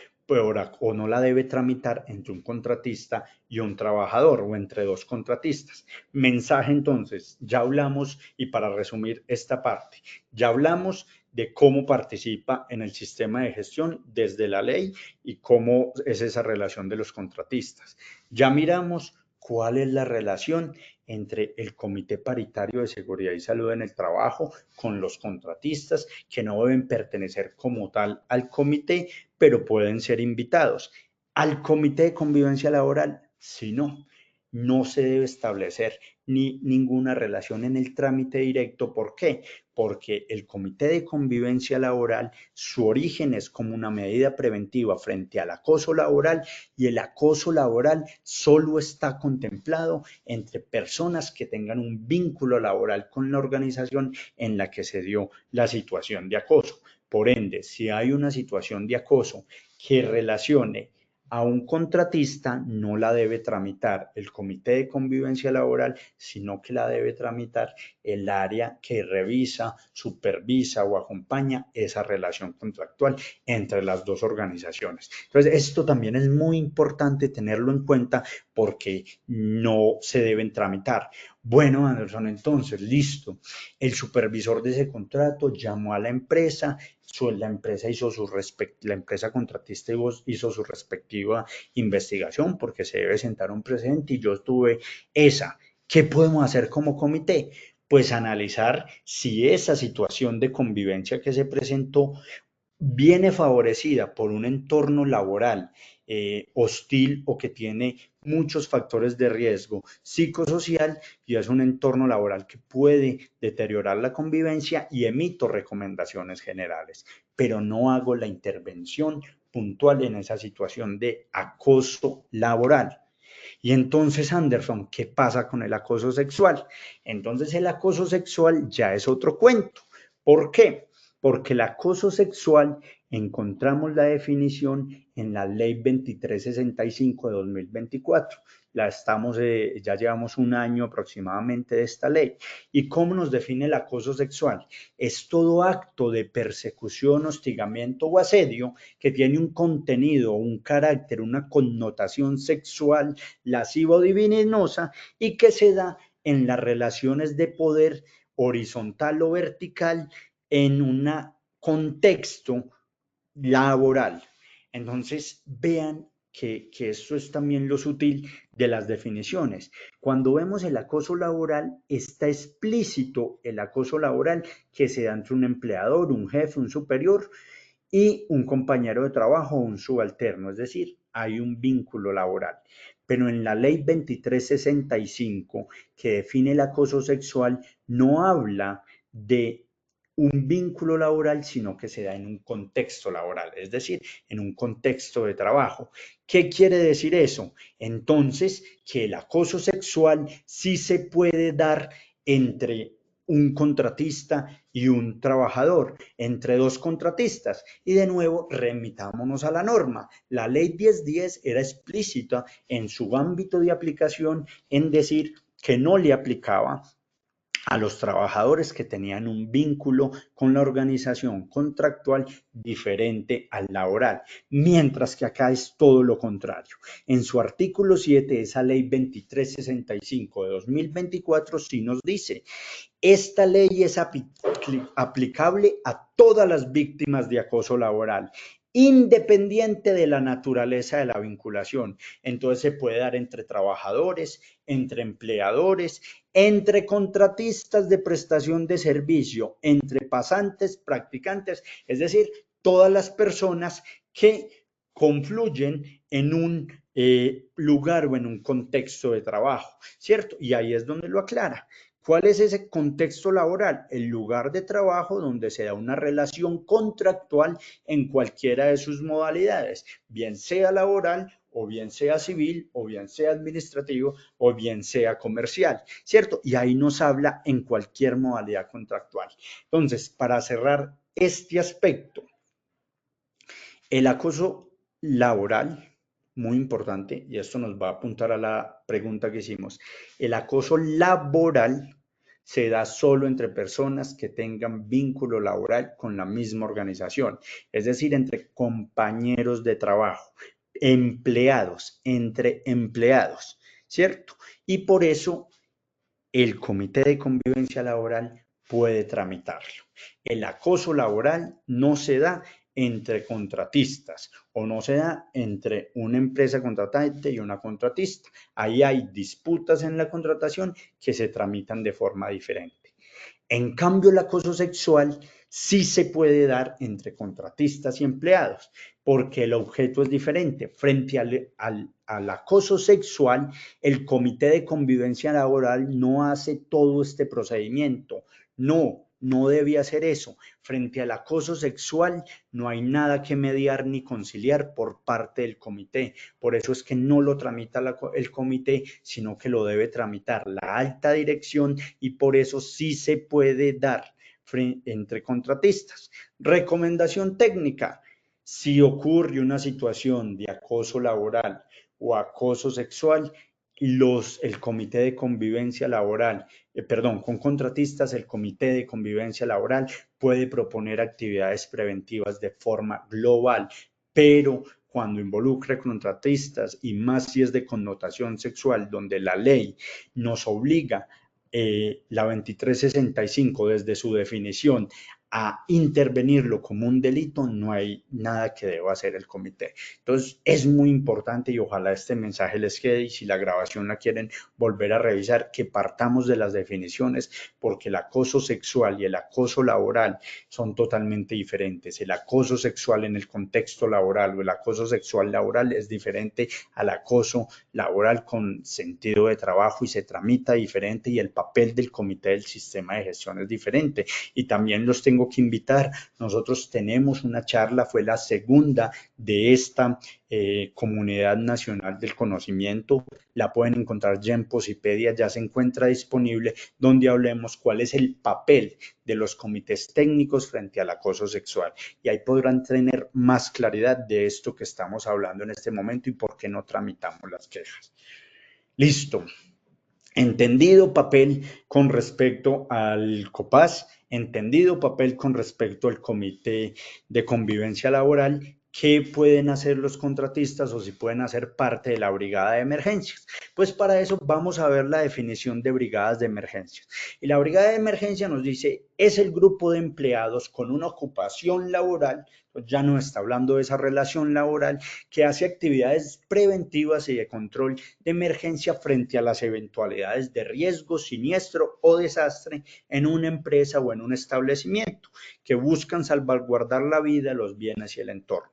o no la debe tramitar entre un contratista y un trabajador o entre dos contratistas. Mensaje entonces, ya hablamos y para resumir esta parte, ya hablamos de cómo participa en el sistema de gestión desde la ley y cómo es esa relación de los contratistas. Ya miramos cuál es la relación entre el Comité Paritario de Seguridad y Salud en el Trabajo con los contratistas que no deben pertenecer como tal al comité, pero pueden ser invitados. al comité de convivencia laboral, si no, no se debe establecer ninguna relación en el trámite directo. ¿Por qué? Porque el comité de convivencia laboral, su origen es como una medida preventiva frente al acoso laboral, y el acoso laboral solo está contemplado entre personas que tengan un vínculo laboral con la organización en la que se dio la situación de acoso. Por ende, si hay una situación de acoso que relacione a un contratista, no la debe tramitar el comité de convivencia laboral, sino que la debe tramitar el área que revisa, supervisa o acompaña esa relación contractual entre las dos organizaciones. Entonces, esto también es muy importante tenerlo en cuenta porque no se deben tramitar. Bueno, Anderson, entonces, listo. El supervisor de ese contrato llamó a la empresa, la empresa contratista hizo su respectiva investigación porque se debe sentar un precedente y yo tuve esa. ¿Qué podemos hacer como comité? Pues analizar si esa situación de convivencia que se presentó viene favorecida por un entorno laboral hostil o que tiene muchos factores de riesgo psicosocial, y es un entorno laboral que puede deteriorar la convivencia, y emito recomendaciones generales, pero no hago la intervención puntual en esa situación de acoso laboral. Y entonces, Anderson, ¿qué pasa con el acoso sexual? Entonces el acoso sexual ya es otro cuento. ¿Por qué? Porque el acoso sexual encontramos la definición en la Ley 2365 de 2024. Ya llevamos un año aproximadamente de esta ley. ¿Y cómo nos define el acoso sexual? Es todo acto de persecución, hostigamiento o asedio que tiene un contenido, un carácter, una connotación sexual, lasciva o libidinosa, y que se da en las relaciones de poder horizontal o vertical en un contexto laboral. Entonces, vean que esto es también lo sutil de las definiciones. Cuando vemos el acoso laboral, está explícito el acoso laboral que se da entre un empleador, un jefe, un superior y un compañero de trabajo o un subalterno, es decir, hay un vínculo laboral. Pero en la ley 2365, que define el acoso sexual, no habla de un vínculo laboral, sino que se da en un contexto laboral, es decir, en un contexto de trabajo. ¿Qué quiere decir eso? Entonces, que el acoso sexual sí se puede dar entre un contratista y un trabajador, entre dos contratistas. Y de nuevo, remitámonos a la norma. La ley 1010 era explícita en su ámbito de aplicación en decir que no le aplicaba a los trabajadores que tenían un vínculo con la organización contractual diferente al laboral, mientras que acá es todo lo contrario. En su artículo 7, esa ley 2365 de 2024 sí nos dice: esta ley es aplicable a todas las víctimas de acoso laboral, independiente de la naturaleza de la vinculación. Entonces se puede dar entre trabajadores, entre empleadores, entre contratistas de prestación de servicio, entre pasantes, practicantes, es decir, todas las personas que confluyen en un lugar o en un contexto de trabajo, ¿cierto? Y ahí es donde lo aclara. ¿Cuál es ese contexto laboral? El lugar de trabajo donde se da una relación contractual en cualquiera de sus modalidades, bien sea laboral, o bien sea civil, o bien sea administrativo, o bien sea comercial, ¿cierto? Y ahí nos habla en cualquier modalidad contractual. Entonces, para cerrar este aspecto, el acoso laboral, muy importante, y esto nos va a apuntar a la pregunta que hicimos, el acoso laboral se da solo entre personas que tengan vínculo laboral con la misma organización, es decir, entre compañeros de trabajo, empleados, entre empleados, ¿cierto? Y por eso el comité de convivencia laboral puede tramitarlo. El acoso laboral no se da entre contratistas o no se da entre una empresa contratante y una contratista. Ahí hay disputas en la contratación que se tramitan de forma diferente. En cambio, el acoso sexual sí se puede dar entre contratistas y empleados, porque el objeto es diferente. Frente al acoso sexual, el Comité de Convivencia Laboral no hace todo este procedimiento. No debe hacer eso. Frente al acoso sexual, no hay nada que mediar ni conciliar por parte del comité. Por eso es que no lo tramita el comité, sino que lo debe tramitar la alta dirección, y por eso sí se puede dar entre contratistas. Recomendación técnica: si ocurre una situación de acoso laboral o acoso sexual, el Comité de Convivencia Laboral, con contratistas, el Comité de Convivencia Laboral puede proponer actividades preventivas de forma global, pero cuando involucre contratistas, y más si es de connotación sexual, donde la ley nos obliga, la 2365, desde su definición, a intervenirlo como un delito, no hay nada que deba hacer el comité. Entonces, es muy importante, y ojalá este mensaje les quede, y si la grabación la quieren volver a revisar, que partamos de las definiciones, porque el acoso sexual y el acoso laboral son totalmente diferentes. El acoso sexual en el contexto laboral o el acoso sexual laboral es diferente al acoso laboral con sentido de trabajo, y se tramita diferente, y el papel del comité del sistema de gestión es diferente. Y también los tengo que invitar. Nosotros tenemos una charla, fue la segunda de esta Comunidad Nacional del Conocimiento. La pueden encontrar ya en Posipedia, ya se encuentra disponible, donde hablemos cuál es el papel de los comités técnicos frente al acoso sexual. Y ahí podrán tener más claridad de esto que estamos hablando en este momento y por qué no tramitamos las quejas. Listo. Entendido papel con respecto al COPAS, entendido papel con respecto al Comité de Convivencia Laboral. ¿Qué pueden hacer los contratistas, o si pueden hacer parte de la brigada de emergencias? Pues para eso vamos a ver la definición de brigadas de emergencias. Y la brigada de emergencia nos dice, es el grupo de empleados con una ocupación laboral, pues ya no está hablando de esa relación laboral, que hace actividades preventivas y de control de emergencia frente a las eventualidades de riesgo, siniestro o desastre en una empresa o en un establecimiento, que buscan salvaguardar la vida, los bienes y el entorno.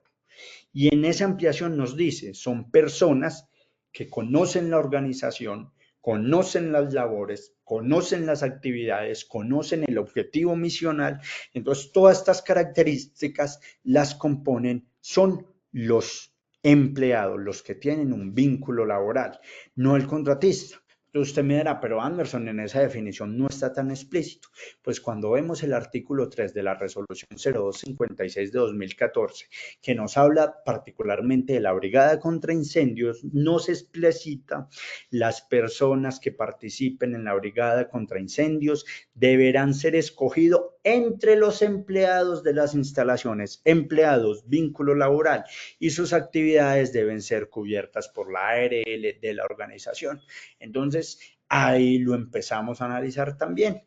Y en esa ampliación nos dice, son personas que conocen la organización, conocen las labores, conocen las actividades, conocen el objetivo misional. Entonces, todas estas características las componen, son los empleados, los que tienen un vínculo laboral, no el contratista. Entonces usted me dirá, pero Anderson, en esa definición no está tan explícito. Pues cuando vemos el artículo 3 de la resolución 0256 de 2014, que nos habla particularmente de la brigada contra incendios, nos explicita: las personas que participen en la brigada contra incendios deberán ser escogidos entre los empleados de las instalaciones, empleados, vínculo laboral, y sus actividades deben ser cubiertas por la ARL de la organización. Entonces, ahí lo empezamos a analizar también.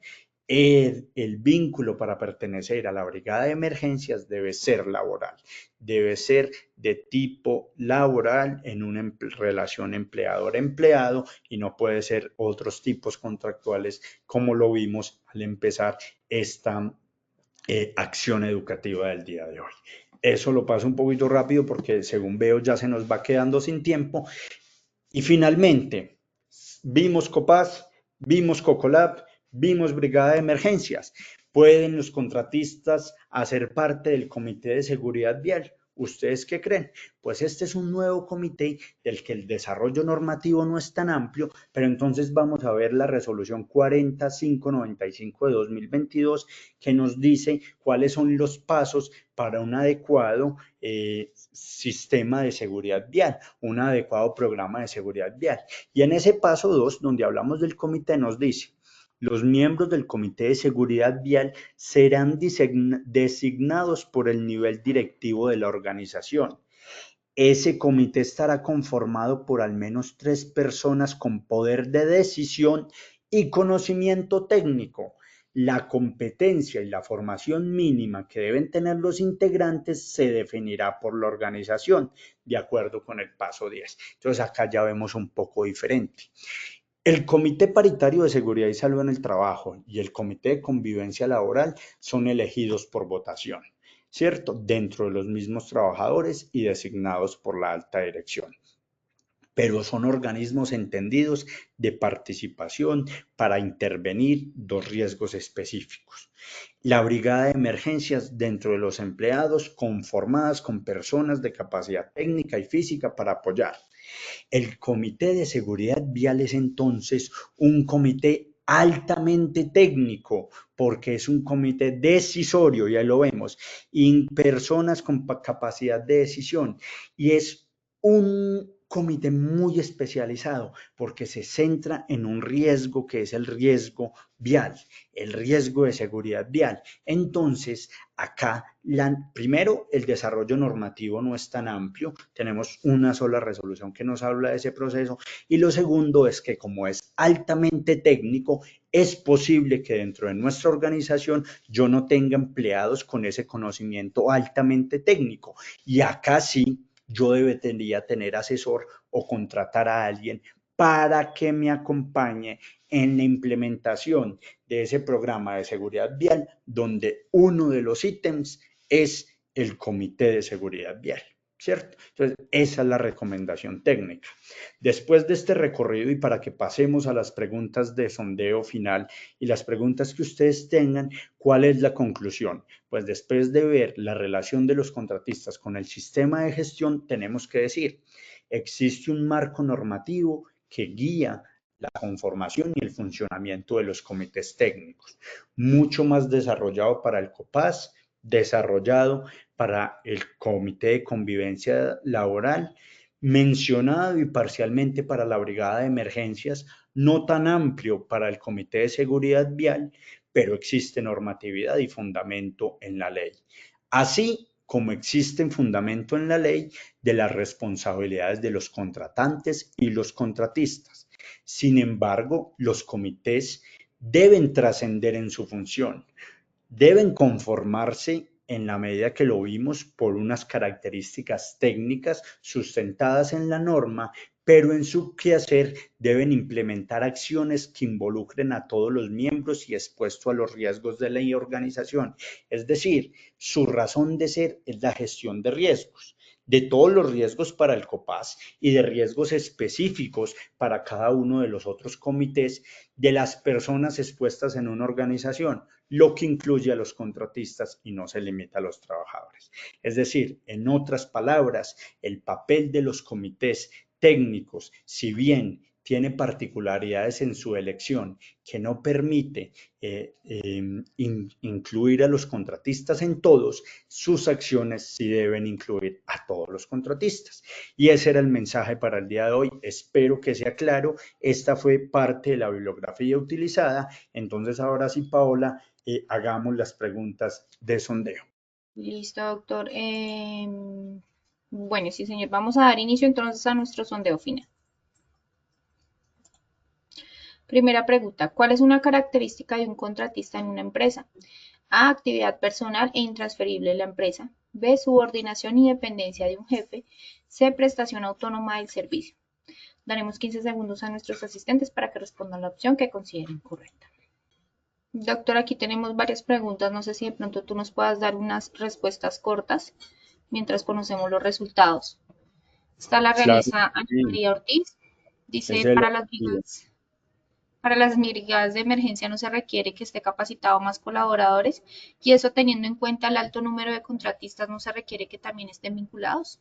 El vínculo para pertenecer a la brigada de emergencias debe ser laboral, debe ser de tipo laboral, en una relación empleador-empleado, y no puede ser otros tipos contractuales, como lo vimos al empezar esta acción educativa del día de hoy. Eso lo paso un poquito rápido porque, según veo, ya se nos va quedando sin tiempo. Y finalmente, vimos COPAS, vimos COCOLAB, vimos Brigada de Emergencias. ¿Pueden los contratistas hacer parte del Comité de Seguridad Vial? ¿Ustedes qué creen? Pues este es un nuevo comité del que el desarrollo normativo no es tan amplio, pero entonces vamos a ver la resolución 4595 de 2022, que nos dice cuáles son los pasos para un adecuado sistema de seguridad vial, un adecuado programa de seguridad vial. Y en ese paso 2, donde hablamos del comité, nos dice: los miembros del Comité de Seguridad Vial serán designados por el nivel directivo de la organización. Ese comité estará conformado por al menos 3 personas con poder de decisión y conocimiento técnico. La competencia y la formación mínima que deben tener los integrantes se definirá por la organización, de acuerdo con el paso 10. Entonces acá ya vemos un poco diferente. El Comité Paritario de Seguridad y Salud en el Trabajo y el Comité de Convivencia Laboral son elegidos por votación, ¿cierto? Dentro de los mismos trabajadores y designados por la alta dirección. Pero son organismos entendidos de participación para intervenir dos riesgos específicos. La brigada de emergencias dentro de los empleados conformadas con personas de capacidad técnica y física para apoyar. El Comité de Seguridad Vial es entonces un comité altamente técnico, porque es un comité decisorio, ya lo vemos, y personas con capacidad de decisión, y es un comité muy especializado porque se centra en un riesgo que es el riesgo vial, el riesgo de seguridad vial. Entonces, acá, primero, el desarrollo normativo no es tan amplio, tenemos una sola resolución que nos habla de ese proceso, y lo segundo es que como es altamente técnico, es posible que dentro de nuestra organización yo no tenga empleados con ese conocimiento altamente técnico, y acá sí yo debería tener asesor o contratar a alguien para que me acompañe en la implementación de ese programa de seguridad vial, donde uno de los ítems es el Comité de Seguridad Vial, ¿cierto? Entonces, esa es la recomendación técnica. Después de este recorrido y para que pasemos a las preguntas de sondeo final y las preguntas que ustedes tengan, ¿cuál es la conclusión? Pues después de ver la relación de los contratistas con el sistema de gestión, tenemos que decir, existe un marco normativo que guía la conformación y el funcionamiento de los comités técnicos, mucho más desarrollado para el COPAS, desarrollado para el Comité de Convivencia Laboral, mencionado y parcialmente para la Brigada de Emergencias, no tan amplio para el Comité de Seguridad Vial, pero existe normatividad y fundamento en la ley. Así como existe fundamento en la ley de las responsabilidades de los contratantes y los contratistas. Sin embargo, los comités deben trascender en su función, deben conformarse en la medida que lo vimos por unas características técnicas sustentadas en la norma, pero en su quehacer deben implementar acciones que involucren a todos los miembros y expuesto a los riesgos de la organización. Es decir, su razón de ser es la gestión de riesgos, de todos los riesgos para el COPAS y de riesgos específicos para cada uno de los otros comités de las personas expuestas en una organización, lo que incluye a los contratistas y no se limita a los trabajadores. Es decir, en otras palabras, el papel de los comités técnicos, si bien tiene particularidades en su elección que no permite incluir a los contratistas en todos, sus acciones sí deben incluir a todos los contratistas. Y ese era el mensaje para el día de hoy. Espero que sea claro. Esta fue parte de la bibliografía utilizada. Entonces, ahora sí, Paola, hagamos las preguntas de sondeo. Listo, doctor. Bueno, sí, señor. Vamos a dar inicio entonces a nuestro sondeo final. Primera pregunta. ¿Cuál es una característica de un contratista en una empresa? A. Actividad personal e intransferible de la empresa. B. Subordinación y dependencia de un jefe. C. Prestación autónoma del servicio. Daremos 15 segundos a nuestros asistentes para que respondan la opción que consideren correcta. Doctor, aquí tenemos varias preguntas. No sé si de pronto tú nos puedas dar unas respuestas cortas mientras conocemos los resultados. Está la Claro, realeza Ana sí, María Ortiz. es Dice, el para las brigadas de emergencia no se requiere que esté capacitado más colaboradores y eso teniendo en cuenta el alto número de contratistas no se requiere que también estén vinculados.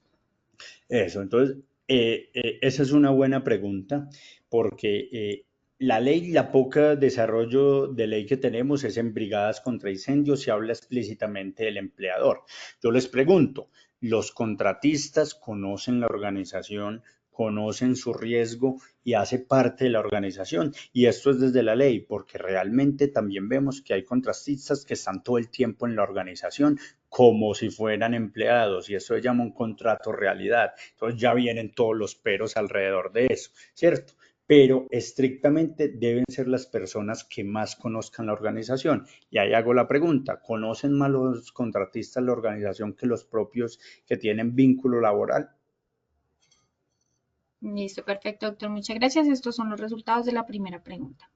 Eso, entonces, esa es una buena pregunta porque la ley, la poca desarrollo de ley que tenemos es en brigadas contra incendios, se habla explícitamente del empleador. Yo les pregunto, ¿los contratistas conocen la organización, conocen su riesgo y hace parte de la organización? Y esto es desde la ley, porque realmente también vemos que hay contratistas que están todo el tiempo en la organización como si fueran empleados y eso se llama un contrato realidad. Entonces ya vienen todos los peros alrededor de eso, ¿cierto? Pero estrictamente deben ser las personas que más conozcan la organización. Y ahí hago la pregunta, ¿conocen más los contratistas la organización que los propios que tienen vínculo laboral? Listo, perfecto, doctor. Muchas gracias. Estos son los resultados de la primera pregunta.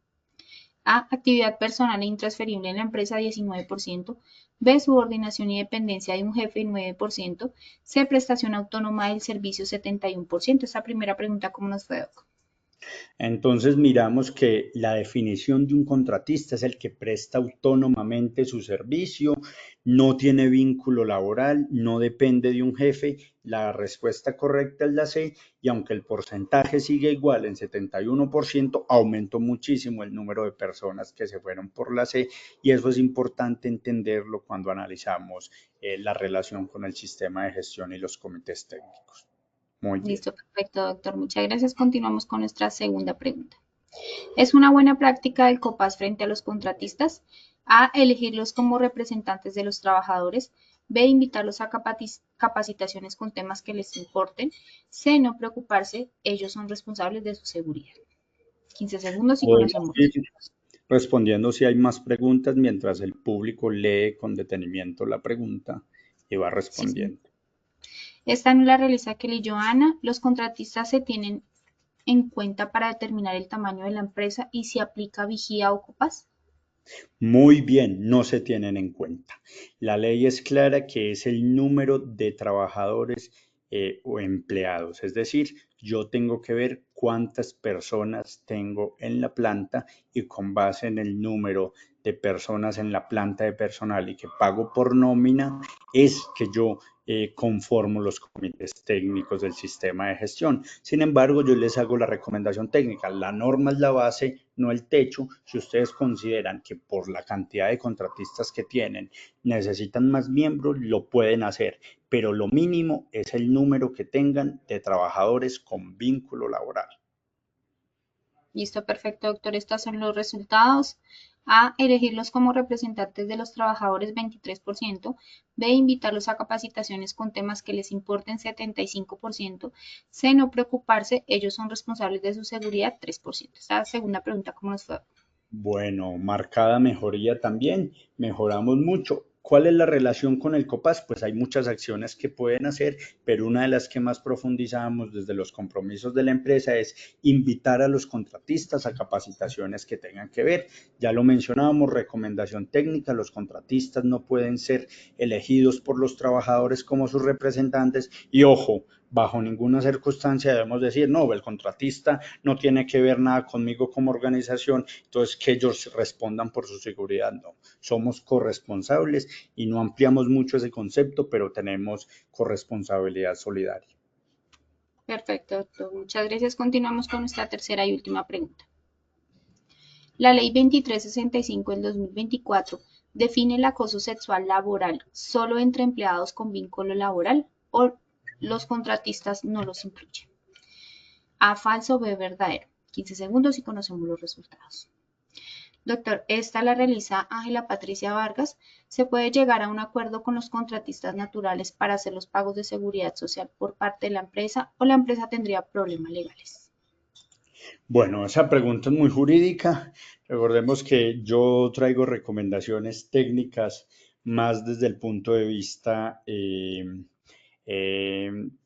A. Actividad personal e intransferible en la empresa 19%. B. Subordinación y dependencia de un jefe 9%. C. Prestación autónoma del servicio 71%. Esta primera pregunta, ¿cómo nos fue, doc? Entonces miramos que la definición de un contratista es el que presta autónomamente su servicio, no tiene vínculo laboral, no depende de un jefe. La respuesta correcta es la C, y aunque el porcentaje sigue igual en 71%, aumentó muchísimo el número de personas que se fueron por la C, y eso es importante entenderlo cuando analizamos la relación con el sistema de gestión y los comités técnicos. Muy bien. Listo, perfecto, doctor. Muchas gracias. Continuamos con nuestra segunda pregunta. ¿Es una buena práctica del COPAS frente a los contratistas? A. Elegirlos como representantes de los trabajadores. B. Invitarlos a capacitaciones con temas que les importen. C. No preocuparse. Ellos son responsables de su seguridad. 15 segundos y Podemos conocemos. ir respondiendo si hay más preguntas mientras el público lee con detenimiento la pregunta y va Sí, sí. respondiendo. Esta no la realiza Kelly Joana. Los contratistas se tienen en cuenta para determinar el tamaño de la empresa y si aplica vigía o COPAS. Muy bien, no se tienen en cuenta. La ley es clara que es el número de trabajadores o empleados, es decir, yo tengo que ver cuántas personas tengo en la planta, y con base en el número de personas en la planta de personal y que pago por nómina, es que yo conformo los comités técnicos del sistema de gestión. Sin embargo, yo les hago la recomendación técnica. La norma es la base, no el techo. Si ustedes consideran que por la cantidad de contratistas que tienen necesitan más miembros, lo pueden hacer, pero lo mínimo es el número que tengan de trabajadores con vínculo laboral. Listo, perfecto, doctor. Estos son los resultados. A. Elegirlos como representantes de los trabajadores 23%. B. Invitarlos a capacitaciones con temas que les importen 75%. C. No preocuparse. Ellos son responsables de su seguridad 3%. Esta segunda pregunta, ¿cómo nos fue? Bueno, marcada mejoría también, mejoramos mucho. ¿Cuál es la relación con el COPAS? Pues hay muchas acciones que pueden hacer, pero una de las que más profundizamos desde los compromisos de la empresa es invitar a los contratistas a capacitaciones que tengan que ver. Ya lo mencionábamos, recomendación técnica: los contratistas no pueden ser elegidos por los trabajadores como sus representantes, y ojo, bajo ninguna circunstancia debemos decir, no, el contratista no tiene que ver nada conmigo como organización, entonces que ellos respondan por su seguridad. No, somos corresponsables y no ampliamos mucho ese concepto, pero tenemos corresponsabilidad solidaria. Perfecto, doctor. Muchas gracias. Continuamos con nuestra tercera y última pregunta. La Ley 2365 del 2024 define el acoso sexual laboral solo entre empleados con vínculo laboral, o los contratistas no los incluyen. A. Falso. B. Verdadero. 15 segundos y conocemos los resultados. Doctor, esta la realiza Ángela Patricia Vargas. ¿Se puede llegar a un acuerdo con los contratistas naturales para hacer los pagos de seguridad social por parte de la empresa, o la empresa tendría problemas legales? Bueno, esa pregunta es muy jurídica. Recordemos que yo traigo recomendaciones técnicas más desde el punto de vista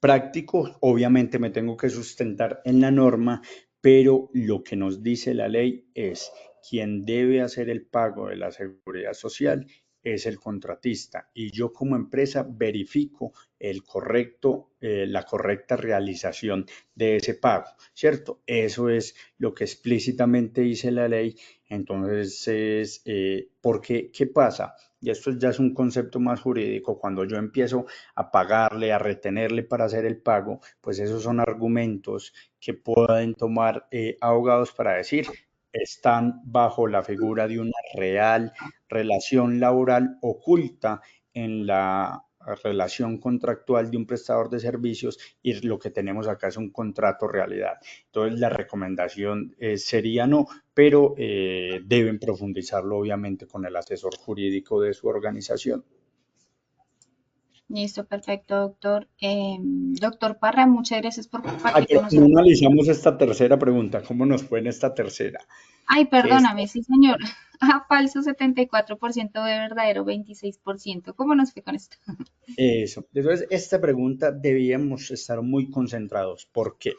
práctico. Obviamente me tengo que sustentar en la norma, pero lo que nos dice la ley es: quien debe hacer el pago de la seguridad social es el contratista, y yo como empresa verifico la correcta realización de ese pago, ¿cierto? Eso es lo que explícitamente dice la ley. Entonces, ¿qué pasa? Y esto ya es un concepto más jurídico. Cuando yo empiezo a pagarle, a retenerle para hacer el pago, pues esos son argumentos que pueden tomar abogados para decir: están bajo la figura de una real relación laboral oculta en la relación contractual de un prestador de servicios, y lo que tenemos acá es un contrato realidad. Entonces la recomendación sería no, pero deben profundizarlo obviamente con el asesor jurídico de su organización. Listo, perfecto, doctor. Doctor Parra, muchas gracias por compartir Pero con no nosotros. analizamos esta tercera pregunta. ¿Cómo nos fue en esta tercera? Ay, Que es perdóname, sí, señor. A. Falso 74%, B. Verdadero 26%. ¿Cómo nos fue con esto? eso. Entonces, esta pregunta debíamos estar muy concentrados. ¿Por qué?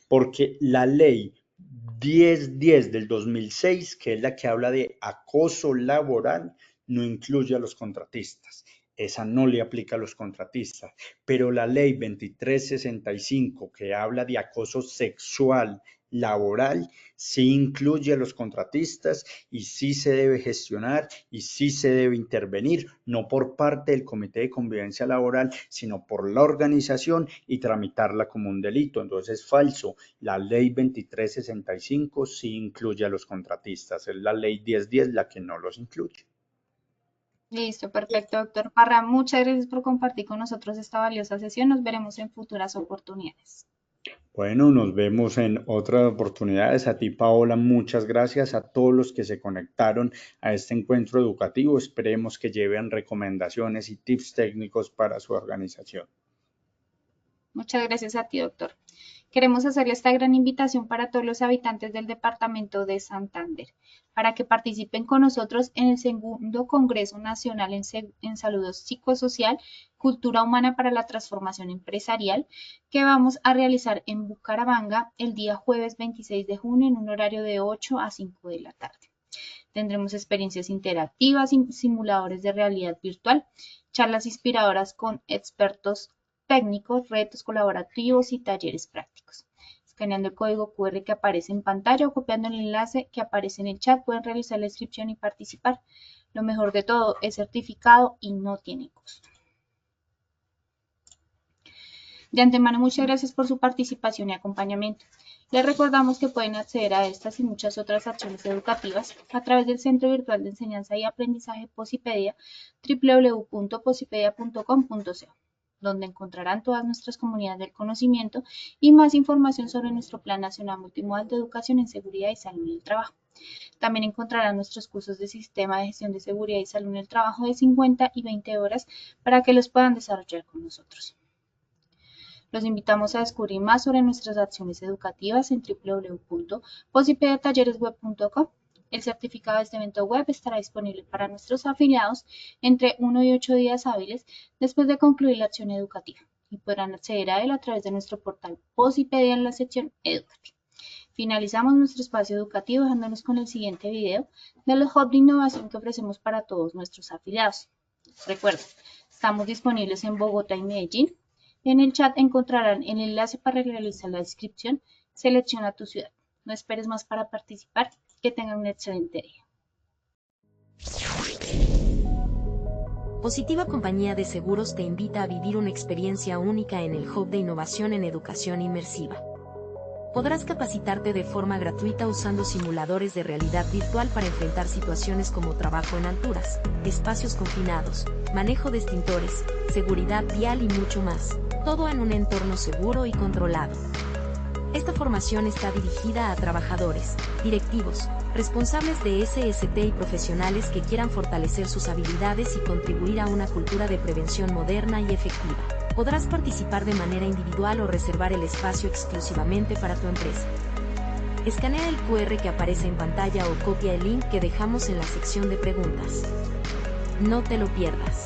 Porque la ley 1010 del 2006, que es la que habla de acoso laboral, no incluye a los contratistas. Esa no le aplica a los contratistas. Pero la ley 2365, que habla de acoso sexual laboral, sí incluye a los contratistas y sí se debe gestionar y sí se debe intervenir, no por parte del Comité de Convivencia Laboral, sino por la organización y tramitarla como un delito. Entonces es falso. La ley 2365 sí incluye a los contratistas, es la ley 1010 la que no los incluye. Listo, perfecto, doctor Parra. Muchas gracias por compartir con nosotros esta valiosa sesión. Nos veremos en futuras oportunidades. Bueno, nos vemos en otras oportunidades. A ti, Paola, muchas gracias. A todos los que se conectaron a este encuentro educativo. Esperemos que lleven recomendaciones y tips técnicos para su organización. Muchas gracias a ti, doctor. Queremos hacerle esta gran invitación para todos los habitantes del departamento de Santander, para que participen con nosotros en el segundo Congreso Nacional en Salud Psicosocial, Cultura Humana para la Transformación Empresarial, que vamos a realizar en Bucaramanga el día jueves 26 de junio en un horario de 8 a 5 de la tarde. Tendremos experiencias interactivas, simuladores de realidad virtual, charlas inspiradoras con expertos técnicos, retos colaborativos y talleres prácticos. Escaneando el código QR que aparece en pantalla o copiando el enlace que aparece en el chat pueden realizar la inscripción y participar. Lo mejor de todo, es certificado y no tiene costo. De antemano, muchas gracias por su participación y acompañamiento. Les recordamos que pueden acceder a estas y muchas otras acciones educativas a través del Centro Virtual de Enseñanza y Aprendizaje Posipedia, www.posipedia.com.co, donde encontrarán todas nuestras comunidades del conocimiento y más información sobre nuestro Plan Nacional Multimodal de Educación en Seguridad y Salud en el Trabajo. También encontrarán nuestros cursos de Sistema de Gestión de Seguridad y Salud en el Trabajo de 50 y 20 horas para que los puedan desarrollar con nosotros. Los invitamos a descubrir más sobre nuestras acciones educativas en www.posipediatalleresweb.com. El certificado de este evento web estará disponible para nuestros afiliados entre 1 y 8 días hábiles después de concluir la acción educativa y podrán acceder a él a través de nuestro portal Posipedia en la sección educativa. Finalizamos nuestro espacio educativo dejándonos con el siguiente video de los hubs de innovación que ofrecemos para todos nuestros afiliados. Recuerden, estamos disponibles en Bogotá y Medellín. En el chat encontrarán el enlace para realizar la inscripción. Selecciona tu ciudad. No esperes más para participar. Que tengan un excelente día. Positiva Compañía de Seguros te invita a vivir una experiencia única en el Hub de Innovación en Educación Inmersiva. Podrás capacitarte de forma gratuita usando simuladores de realidad virtual para enfrentar situaciones como trabajo en alturas, espacios confinados, manejo de extintores, seguridad vial y mucho más, todo en un entorno seguro y controlado. Esta formación está dirigida a trabajadores, directivos, responsables de SST y profesionales que quieran fortalecer sus habilidades y contribuir a una cultura de prevención moderna y efectiva. Podrás participar de manera individual o reservar el espacio exclusivamente para tu empresa. Escanea el QR que aparece en pantalla o copia el link que dejamos en la sección de preguntas. No te lo pierdas.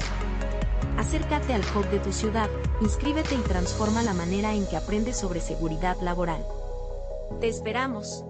Acércate al hub de tu ciudad, inscríbete y transforma la manera en que aprendes sobre seguridad laboral. ¡Te esperamos!